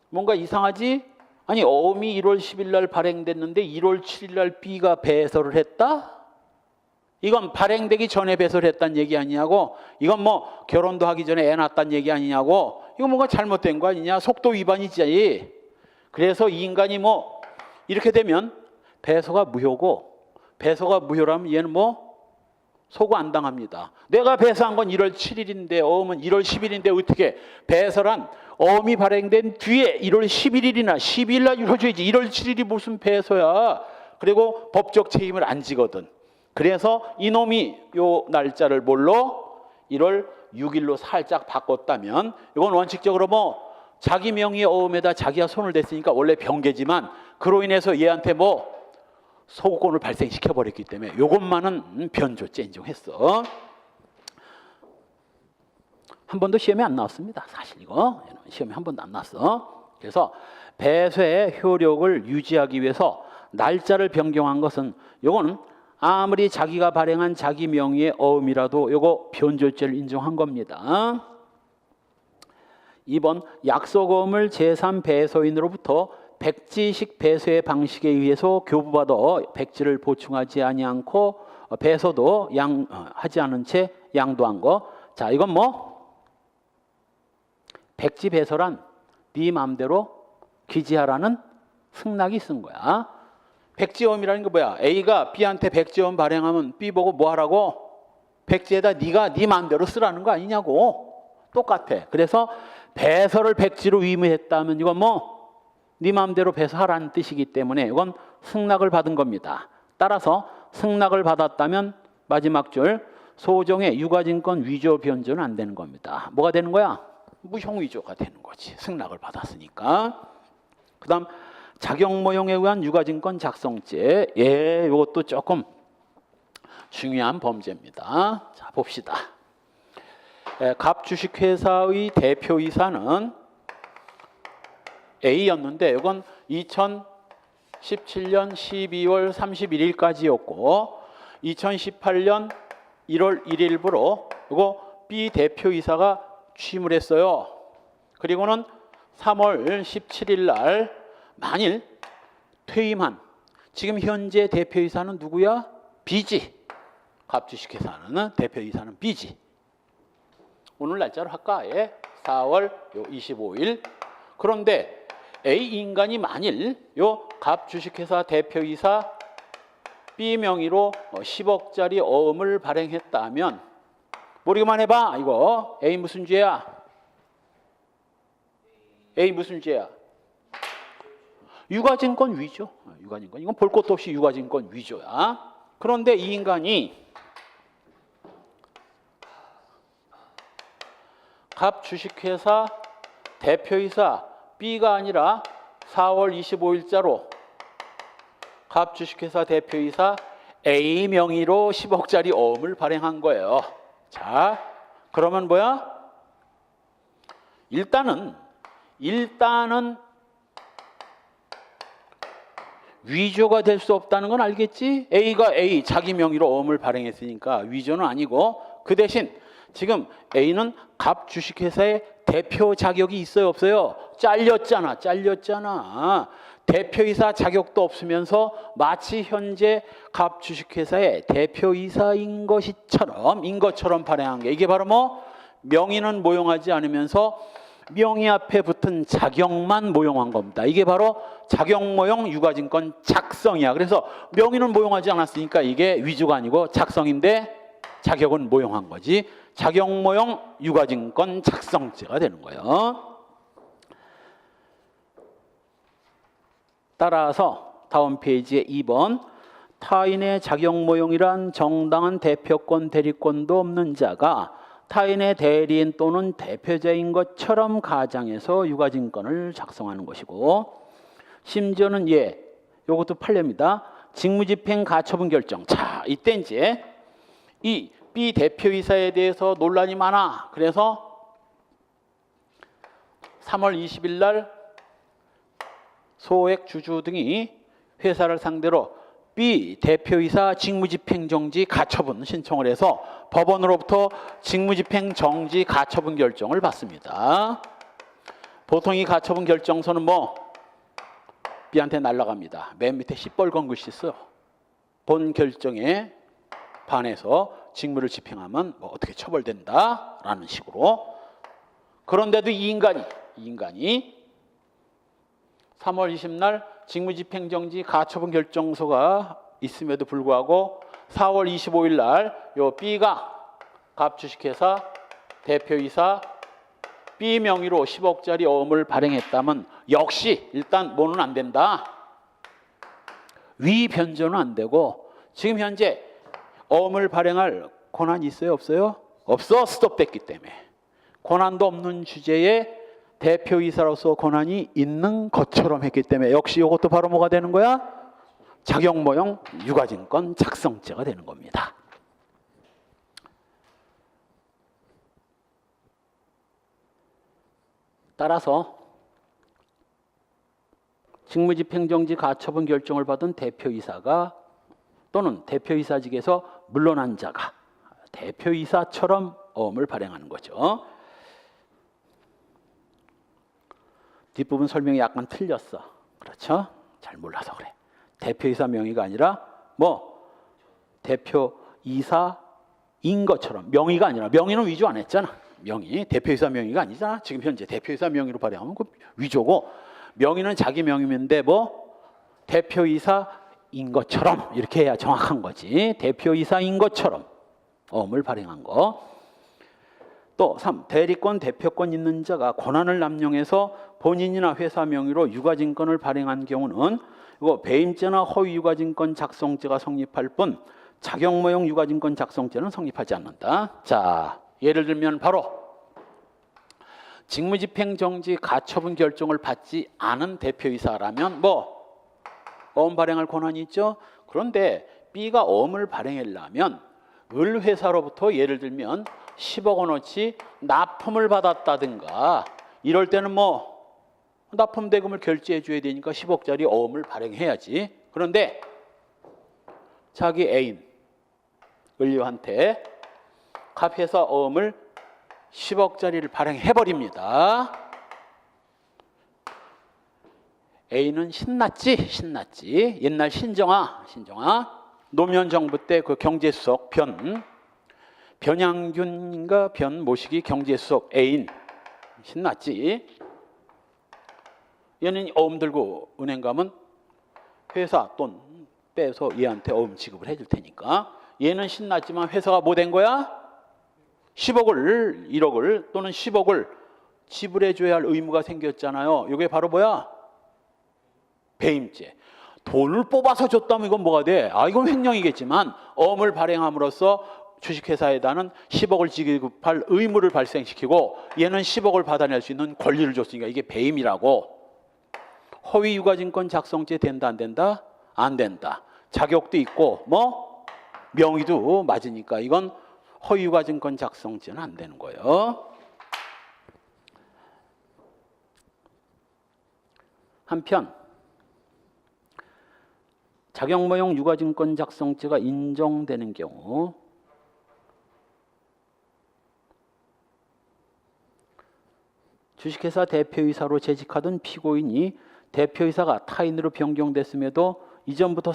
뭔가 이상하지? 아니 어음이 1월 10일 날 발행됐는데 1월 7일 날 B가 배설을 했다? 이건 발행되기 전에 배설했다는 얘기 아니냐고. 이건 뭐 결혼도 하기 전에 애 낳았다는 얘기 아니냐고. 이거 뭔가 잘못된 거 아니냐. 속도 위반이지. 그래서 이 인간이 뭐 이렇게 되면 배서가 무효고 배소가 무효라면 얘는 뭐 소고 안 당합니다. 내가 배소한 건 1월 7일인데 어음은 1월 10일인데 어떻게 배소란 어음이 발행된 뒤에 1월 11일이나 12일 날 이루어져야지 1월 7일이 무슨 배소야. 그리고 법적 책임을 안 지거든. 그래서 이놈이 요 날짜를 뭘로 1월 6일로 살짝 바꿨다면 이건 원칙적으로 뭐 자기 명의의 어음에다 자기가 손을 댔으니까 원래 병계지만 그로 인해서 얘한테 뭐 소구권을 발생시켜 버렸기 때문에 이것만은 변조죄 인정했어. 한 번도 시험에 안 나왔습니다. 사실 이거 시험에 한 번도 안 나왔어. 그래서 배소의 효력을 유지하기 위해서 날짜를 변경한 것은 요거는 아무리 자기가 발행한 자기 명의의 어음이라도 요거 변조죄를 인정한 겁니다. 2번 약속어음을 제3배소인으로부터 백지식 배소의 방식에 의해서 교부받아 백지를 보충하지 아니않고 배소도 하지 않은 채 양도한 거. 자, 이건 뭐 백지 배소란 네 마음대로 기지하라는 승낙이 쓴 거야. 백지어음이라는 게 뭐야? A가 B한테 백지어음 발행하면 B 보고 뭐 하라고? 백지에다 네가 네 마음대로 쓰라는 거 아니냐고. 똑같아. 그래서 배서를 백지로 위임했다면 이건 뭐 네 마음대로 배서하라는 뜻이기 때문에 이건 승낙을 받은 겁니다. 따라서 승낙을 받았다면 마지막 줄 소정의 유가증권 위조 변조는 안 되는 겁니다. 뭐가 되는 거야? 무형위조가 되는 거지. 승낙을 받았으니까. 그 다음 작용모형에 의한 유가증권 작성죄. 예, 이것도 조금 중요한 범죄입니다. 자, 봅시다. 갑주식회사의 대표이사는 A였는데 이건 2017년 12월 31일까지였고 2018년 1월 1일부로 이거 B 대표이사가 취임을 했어요. 그리고는 3월 17일 날 만일 퇴임한 지금 현재 대표이사는 누구야? B지. 갑주식회사는 대표이사는 B지. 오늘 날짜로 할까? 예. 4월 25일. 그런데 A 인간이 만일 요 갑주식회사 대표이사 B 명의로 10억짜리 어음을 발행했다면 모르기만 해봐. 이거 A 무슨 죄야? A 무슨 죄야? 유가증권 위조. 유가증권. 이건 볼 것도 없이 유가증권 위조야. 그런데 이 인간이 갑주식회사 대표이사 B가 아니라 4월 25일자로 갑주식회사 대표이사 A 명의로 10억짜리 어음을 발행한 거예요. 자, 그러면 뭐야? 일단은 위조가 될 수 없다는 건 알겠지? A가 A 자기 명의로 어음을 발행했으니까 위조는 아니고 그 대신 지금 A는 갑주식회사의 대표 자격이 있어요, 없어요? 잘렸잖아. 대표이사 자격도 없으면서 마치 현재 갑주식회사의 대표이사인 것처럼 발행한 게 이게 바로 뭐 명의는 모용하지 않으면서 명의 앞에 붙은 자격만 모용한 겁니다. 이게 바로 자격모용 유가증권 작성이야. 그래서 명의는 모용하지 않았으니까 이게 위조가 아니고 작성인데 자격은 모용한 거지. 자격모용 유가증권 작성죄가 되는 거예요. 따라서 다음 페이지에 2번 타인의 자격모용이란 정당한 대표권 대리권도 없는 자가 타인의 대리인 또는 대표자인 것처럼 가장해서 유가증권을 작성하는 것이고 심지어는 요것도 판례입니다. 직무집행 가처분 결정. 자, 이때 이제 이 B 대표이사에 대해서 논란이 많아. 그래서 3월 20일 날 소액 주주 등이 회사를 상대로 B 대표이사 직무집행정지 가처분 신청을 해서 법원으로부터 직무집행정지 가처분 결정을 받습니다. 보통 이 가처분 결정서는 뭐 B한테 날아갑니다. 맨 밑에 시뻘건 글씨 써. 본 결정에 반해서 직무를 집행하면 뭐 어떻게 처벌된다라는 식으로. 그런데도 이 인간이 3월 20일 날 직무집행정지 가처분 결정서가 있음에도 불구하고 4월 25일 날 요 B가 갑주식회사 대표이사 B 명의로 10억짜리 어음을 발행했다면 역시 일단 뭐는 안 된다. 위 변조는 안 되고 지금 현재 어음을 발행할 권한이 있어요? 없어요? 없어. 스톱됐기 때문에. 권한도 없는 주제에 대표이사로서 권한이 있는 것처럼 했기 때문에 역시 이것도 바로 뭐가 되는 거야? 작용모형 유가증권 작성죄가 되는 겁니다. 따라서 직무집행정지 가처분 결정을 받은 대표이사가 또는 대표이사직에서 물러난 자가 대표이사처럼 어음을 발행하는 거죠. 뒷부분 설명이 약간 틀렸어. 그렇죠? 잘 몰라서 그래. 대표이사 명의가 아니라 뭐 대표이사인 것처럼 명의가 아니라 명의는 위조 안 했잖아. 명의 대표이사 명의가 아니잖아. 지금 현재 대표이사 명의로 발행하면 그 위조고 명의는 자기 명의인데 뭐 대표이사인 것처럼 이렇게 해야 정확한 거지. 대표이사인 것처럼 어음을 발행한 거. 또 3. 대리권, 대표권 있는 자가 권한을 남용해서 본인이나 회사 명의로 유가증권을 발행한 경우는 이거 배임죄나 허위 유가증권 작성죄가 성립할 뿐 작용모형 유가증권 작성죄는 성립하지 않는다. 자, 예를 들면 바로 직무집행정지 가처분 결정을 받지 않은 대표이사라면 뭐 어음 발행할 권한이 있죠. 그런데 B가 어음을 발행하려면 을 회사로부터 예를 들면 10억 원어치 납품을 받았다든가 이럴 때는 뭐 납품 대금을 결제해 줘야 되니까 10억짜리 어음을 발행해야지. 그런데 자기 애인 을류한테 갑회사 어음을 10억짜리를 발행해버립니다. A는 신났지? 신났지. 옛날 신정아 노무현 정부 때 그 경제수석 변양균인가 변모식이 경제수석 애인 신났지. 얘는 어음 들고 은행 가면 회사 돈 빼서 얘한테 어음 지급을 해줄 테니까 얘는 신났지만 회사가 뭐 된 거야? 10억을 1억을 또는 10억을 지불해 줘야 할 의무가 생겼잖아요. 이게 바로 뭐야? 배임죄. 돈을 뽑아서 줬다면 이건 뭐가 돼? 이건 횡령이겠지만 어음을 발행함으로써 주식회사에다는 10억을 지급할 의무를 발생시키고 얘는 10억을 받아낼 수 있는 권리를 줬으니까 이게 배임이라고. 허위 유가증권 작성죄 된다 안 된다? 안 된다. 자격도 있고 뭐 명의도 맞으니까 이건 허위 유가증권 작성죄는 안 되는 거예요. 한편 작용모형 유가증권 작성죄가 인정되는 경우 주식회사 대표이사로 재직하던 피고인이 대표이사가 타인으로 변경됐음에도 이전부터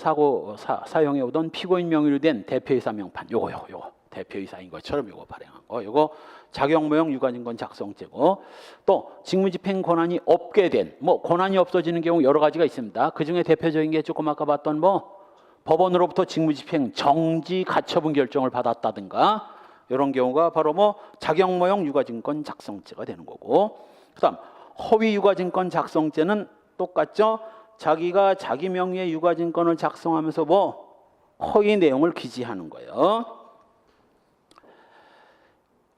사용해오던 피고인 명의로 된 대표이사 명판 요거 대표이사인 것처럼 요거 발행한 거 요거 작용모형 유가증권 작성죄고 또 직무집행 권한이 없게 된 뭐 권한이 없어지는 경우 여러 가지가 있습니다. 그중에 대표적인 게 조금 아까 봤던 뭐 법원으로부터 직무집행 정지 가처분 결정을 받았다든가 이런 경우가 바로 뭐 작용모형 유가증권 작성죄가 되는 거고 그다음 허위 유가증권 작성죄는 똑같죠. 자기가 자기 명의의 유가증권을 작성하면서 뭐 허위 내용을 기재하는 거예요.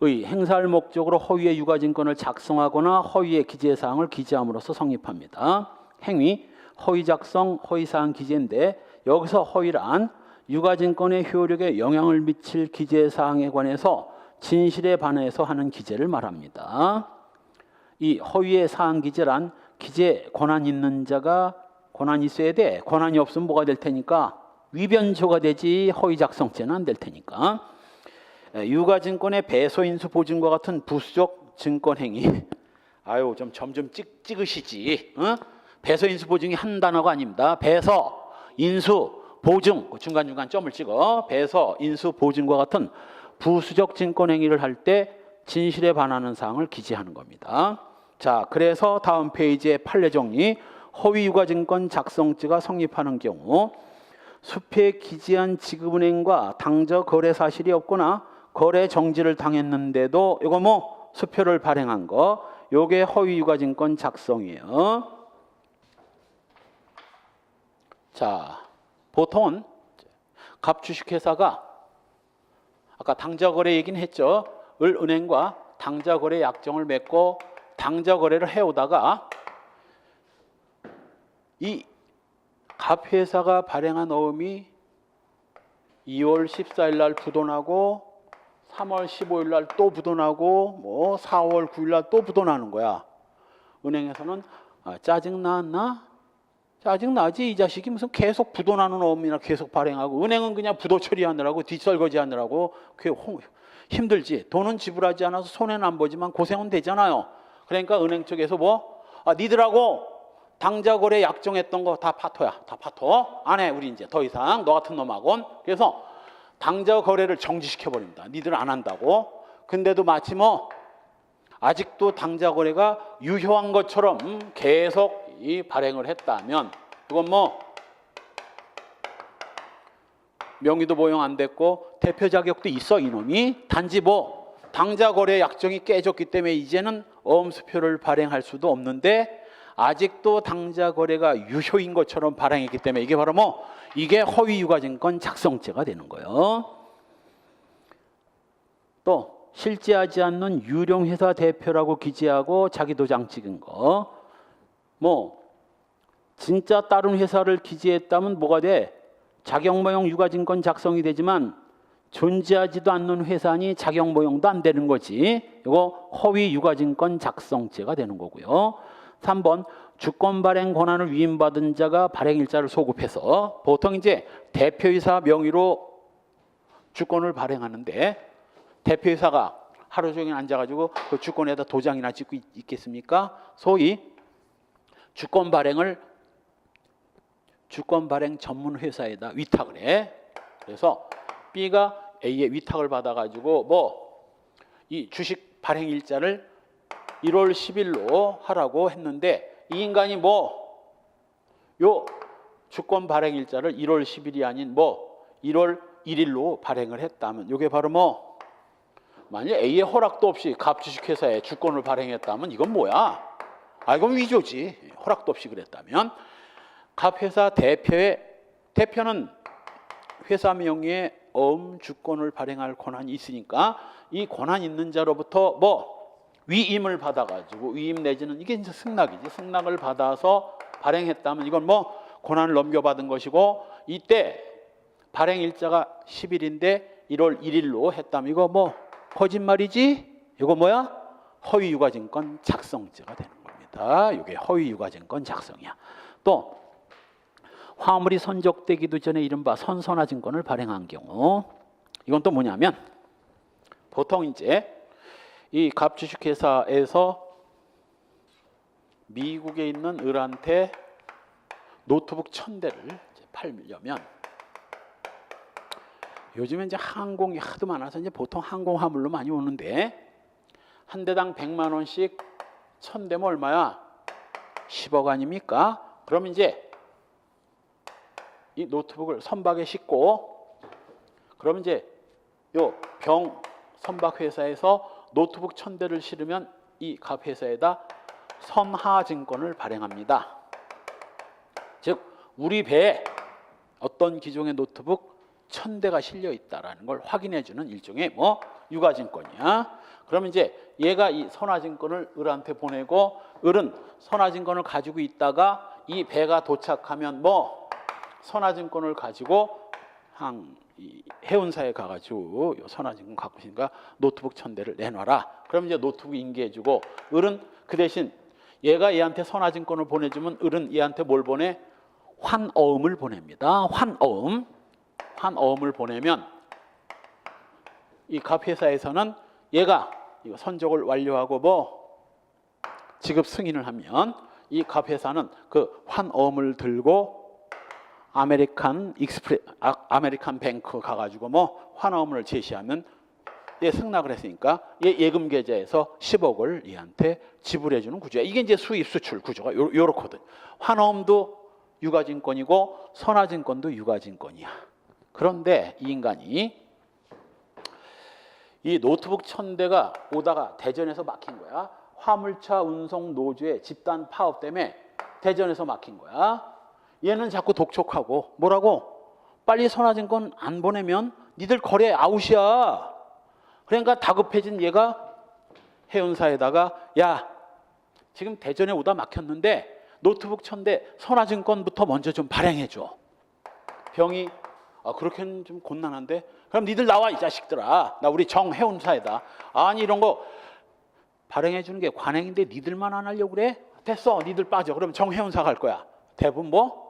행사할 목적으로 허위의 유가증권을 작성하거나 허위의 기재사항을 기재함으로써 성립합니다. 행위, 허위 작성, 허위사항 기재인데 여기서 허위란 유가증권의 효력에 영향을 미칠 기재사항에 관해서 진실에 반해서 하는 기재를 말합니다. 이 허위의 사항 기재란 기재 권한 있는 자가 권한이 있어야 돼. 권한이 없으면 뭐가 될 테니까 위변조가 되지 허위 작성죄는 안 될 테니까. 유가증권의 배서인수 보증과 같은 부수적 증권행위 좀 점점 찍으시지. 배서인수 보증이 한 단어가 아닙니다. 배서, 인수, 보증 중간중간 점을 찍어. 배서, 인수, 보증과 같은 부수적 증권행위를 할 때 진실에 반하는 사항을 기재하는 겁니다. 자, 그래서 다음 페이지의 판례 정리. 허위 유가증권 작성죄가 성립하는 경우 수표에 기재한 지급은행과 당저 거래 사실이 없거나 거래 정지를 당했는데도 이거 뭐 수표를 발행한 거, 요게 허위 유가증권 작성이에요. 자, 보통은 갑주식회사가 아까 당저거래 얘기는 했죠. 을은행과 당저거래 약정을 맺고 당저거래를 해오다가 이 갑회사가 발행한 어음이 2월 14일 날 부도나고 3월 15일 날 또 부도나고 뭐 4월 9일 날 또 부도나는 거야. 은행에서는 짜증 났나? 짜증 나지. 이 자식이 무슨 계속 부도나는 어음이나 계속 발행하고, 은행은 그냥 부도 처리하느라고 뒷설거지 하느라고 힘들지. 돈은 지불하지 않아서 손해는 안 보지만 고생은 되잖아요. 그러니까 은행 쪽에서 뭐 니들하고 당자거래 약정했던 거 다 파토야. 다 파토. 안 해. 우리 이제 더 이상 너 같은 놈하고는. 그래서 당자거래를 정지시켜 버립니다. 니들 안 한다고. 근데도 마치 뭐 아직도 당자거래가 유효한 것처럼 계속 이 발행을 했다면, 이건 뭐 명의도 보용 안 됐고 대표 자격도 있어 이놈이. 단지 뭐 당자거래 약정이 깨졌기 때문에 이제는 어음수표를 발행할 수도 없는데 아직도 당자거래가 유효인 것처럼 발행했기 때문에 이게 바로 뭐 이게 허위 유가증권 작성죄가 되는 거예요. 또 실제하지 않는 유령회사 대표라고 기재하고 자기 도장 찍은 거, 뭐 진짜 다른 회사를 기재했다면 뭐가 돼? 자격모형 유가증권 작성이 되지만 존재하지도 않는 회사니 자격모형도 안 되는 거지. 이거 허위 유가증권 작성죄가 되는 거고요. 3번 주권 발행 권한을 위임받은 자가 발행일자를 소급해서, 보통 이제 대표이사 명의로 주권을 발행하는데 대표이사가 하루 종일 앉아가지고 그 주권에다 도장이나 찍고 있겠습니까? 소위 주권 발행 전문 회사에다 위탁을 해. 그래서 B가 A의 위탁을 받아가지고 뭐 이 주식 발행 일자를 1월 10일로 하라고 했는데, 이 인간이 뭐 요 주권 발행 일자를 1월 10일이 아닌 뭐 1월 1일로 발행을 했다면, 이게 바로 뭐 만약 A의 허락도 없이 갑주식회사에 주권을 발행했다면 이건 뭐야? 이건 위조지. 허락도 없이 그랬다면. 갑회사 대표는 회사 명의의 어음 주권을 발행할 권한이 있으니까 이 권한 있는 자로부터 뭐 위임을 받아가지고, 위임 내지는 이게 이제 승낙이지. 승낙을 받아서 발행했다면 이건 뭐 권한을 넘겨받은 것이고, 이때 발행 일자가 10일인데 1월 1일로 했다면 이거 뭐 거짓말이지? 이거 뭐야? 허위 유가증권 작성죄가 되는 겁니다. 이게 허위 유가증권 작성이야. 또 화물이 선적되기도 전에 이른바 선선화증권을 발행한 경우, 이건 또 뭐냐면 보통 이제 이 갑주식회사에서 미국에 있는 을한테 노트북 1000대를 팔려면, 요즘에 이제 항공이 하도 많아서 이제 보통 항공 화물로 많이 오는데 한 대당 100만 원씩 1000대면 얼마야? 10억 아닙니까? 그럼 이제 이 노트북을 선박에 싣고, 그럼 이제 요 병 선박 회사에서 노트북 1000대를 실으면 이 갑 회사에다 선하증권을 발행합니다. 즉 우리 배에 어떤 기종의 노트북 1000대가 실려 있다라는 걸 확인해 주는 일종의 뭐 유가증권이야. 그러면 이제 얘가 이 선하증권을 을한테 보내고, 을은 선하증권을 가지고 있다가 이 배가 도착하면 뭐 선하증권을 가지고 이 해운사에 가가지고 선하증권 갖고 있으니까 노트북 1000대를 내놔라. 그럼 이제 노트북 인계해주고, 을은 그 대신 얘가 얘한테 선하증권을 보내주면 을은 얘한테 뭘 보내? 환어음을 보냅니다. 환어음을 보내면 이 갑회사에서는 얘가 이거 선적을 완료하고 뭐 지급 승인을 하면 이 갑회사는 그 환어음을 들고 아메리칸 뱅크 가가지고 뭐 환어음을 제시하면 얘 승낙을 했으니까 얘 예금 계좌에서 10억을 얘한테 지불해주는 구조야. 이게 이제 수입 수출 구조가 요렇거든. 환어음도 유가증권이고 선화증권도 유가증권이야. 그런데 이 인간이 이 노트북 1000대가 오다가 대전에서 막힌 거야. 화물차 운송 노조의 집단 파업 때문에 대전에서 막힌 거야. 얘는 자꾸 독촉하고 뭐라고? 빨리 선화증권 안 보내면 니들 거래 아웃이야. 그러니까 다급해진 얘가 해운사에다가 야, 지금 대전에 오다 막혔는데 노트북 1000대 선화증권부터 먼저 좀 발행해줘. 병이 그렇게는 좀 곤란한데 그럼 니들 나와 이 자식들아. 나 우리 정해운사에다. 아니 이런 거 발행해 주는 게 관행인데 니들만 안 하려고 그래? 됐어. 니들 빠져. 그럼 정해운사 갈 거야. 대부분 뭐?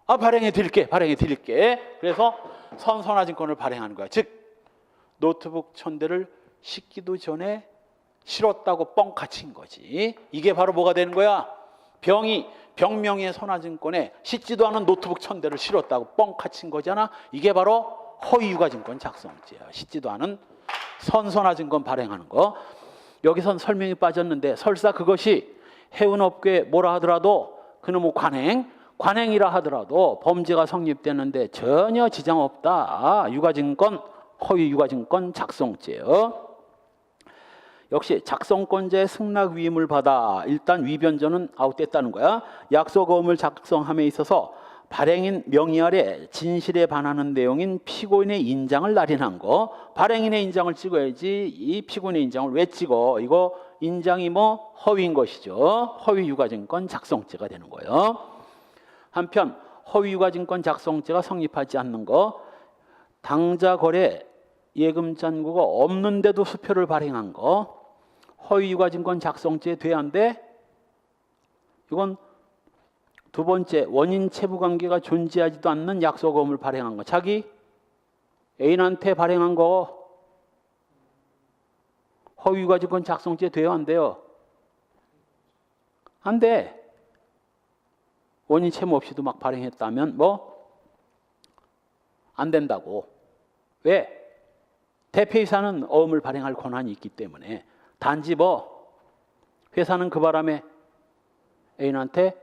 발행해 드릴게. 발행해 드릴게. 그래서 선화증권을 발행하는 거야. 즉 노트북 1000대를 싣기도 전에 실었다고 뻥카친 거지. 이게 바로 뭐가 되는 거야? 병명의 선화증권에 싣지도 않은 노트북 1000대를 실었다고 뻥카친 거잖아. 이게 바로 허위 유가증권 작성죄야. 싣지도 않은 선화증권 발행하는 거. 여기선 설명이 빠졌는데 설사 그것이 해운업계에 뭐라 하더라도 그놈의 관행이라 하더라도 범죄가 성립되는데 전혀 지장 없다. 유가증권, 허위 유가증권 작성죄요. 역시 작성권자의 승낙 위임을 받아 일단 위변전은 아웃됐다는 거야. 약속어음을 작성함에 있어서 발행인 명의 아래 진실에 반하는 내용인 피고인의 인장을 날인한 거. 발행인의 인장을 찍어야지 이 피고인의 인장을 왜 찍어? 이거 인장이 뭐 허위인 것이죠. 허위 유가증권 작성죄가 되는 거예요. 한편 허위 유가증권 작성죄가 성립하지 않는 거. 당자 거래 예금 잔고가 없는데도 수표를 발행한 거. 허위 유가증권 작성죄에 돼야한데 이건 두 번째, 원인 채무 관계가 존재하지도 않는 약속어음을 발행한 거. 자기 애인한테 발행한 거 허위 유가증권 작성죄 돼요, 안 돼요? 안 돼. 원인 채무 없이도 막 발행했다면 뭐 안 된다고. 왜? 대표이사는 어음을 발행할 권한이 있기 때문에. 단지 뭐 회사는 그 바람에 애인한테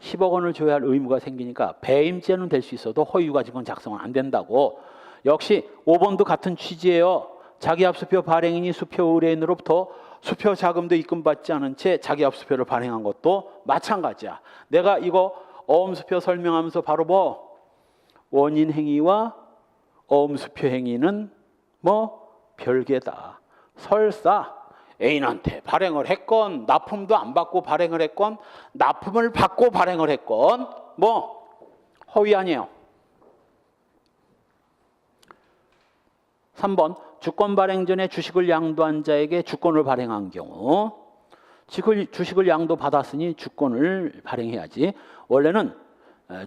10억 원을 줘야 할 의무가 생기니까 배임죄는 될 수 있어도 허위 유가증권 작성은 안 된다고. 역시 5번도 같은 취지예요. 자기합수표 발행인이 수표 의뢰인으로부터 수표 자금도 입금받지 않은 채 자기합수표를 발행한 것도 마찬가지야. 내가 이거 어음수표 설명하면서 바로 뭐 원인 행위와 어음수표 행위는 뭐 별개다. 설사 애인한테 발행을 했건 납품도 안 받고 발행을 했건 납품을 받고 발행을 했건 뭐 허위 아니에요. 3번 주권 발행 전에 주식을 양도한 자에게 주권을 발행한 경우. 주식을 양도 받았으니 주권을 발행해야지. 원래는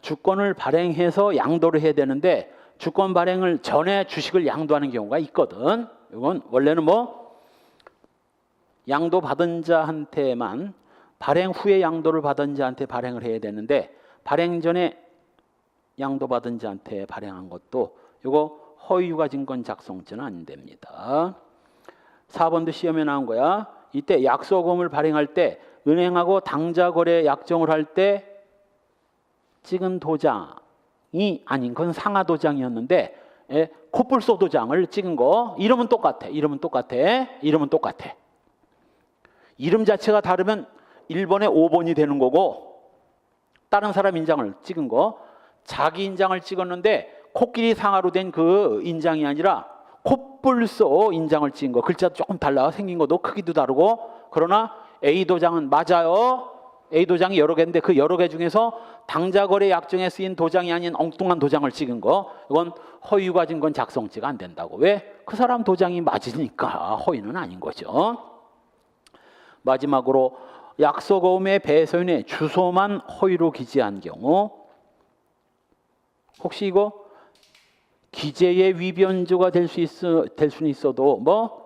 주권을 발행해서 양도를 해야 되는데 주권 발행을 전에 주식을 양도하는 경우가 있거든. 이건 원래는 뭐 양도 받은 자한테만, 발행 후에 양도를 받은 자한테 발행을 해야 되는데 발행 전에 양도 받은 자한테 발행한 것도 이거 허위 유가증권 작성죄는 안 됩니다. 4번도 시험에 나온 거야. 이때 약속어음을 발행할 때 은행하고 당자 거래 약정을 할 때 찍은 도장이 아닌 건 상하 도장이었는데 코뿔소 도장을 찍은 거 이름은 똑같아. 이름은 똑같아. 이름 자체가 다르면 1번에 5번이 되는 거고 다른 사람 인장을 찍은 거 자기 인장을 찍었는데 코끼리 상하로 된 그 인장이 아니라 코뿔소 인장을 찍은 거. 글자도 조금 달라. 생긴 것도 크기도 다르고. 그러나 A 도장은 맞아요. A 도장이 여러 개인데 그 여러 개 중에서 당자거래 약정에 쓰인 도장이 아닌 엉뚱한 도장을 찍은 거. 이건 허위 유가증권 작성죄가 안 된다고. 왜? 그 사람 도장이 맞으니까 허위는 아닌 거죠. 마지막으로 약속어음의 배서인의 주소만 허위로 기재한 경우. 혹시 이거 기재의 위변조가 될 수는 있어도 뭐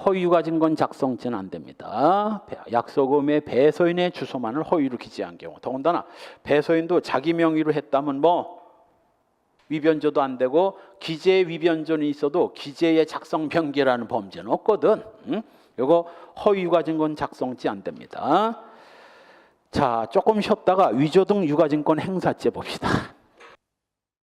허위 유가증권 작성죄는 안 됩니다. 약속어음의 배서인의 주소만을 허위로 기재한 경우. 더군다나 배서인도 자기 명의로 했다면 뭐 위변조도 안 되고 기재의 위변조는 있어도 기재의 작성 변개라는 범죄는 없거든. 이거 허위 유가증권 작성죄 안 됩니다. 자, 조금 쉬었다가 위조등 유가증권 행사죄 봅시다.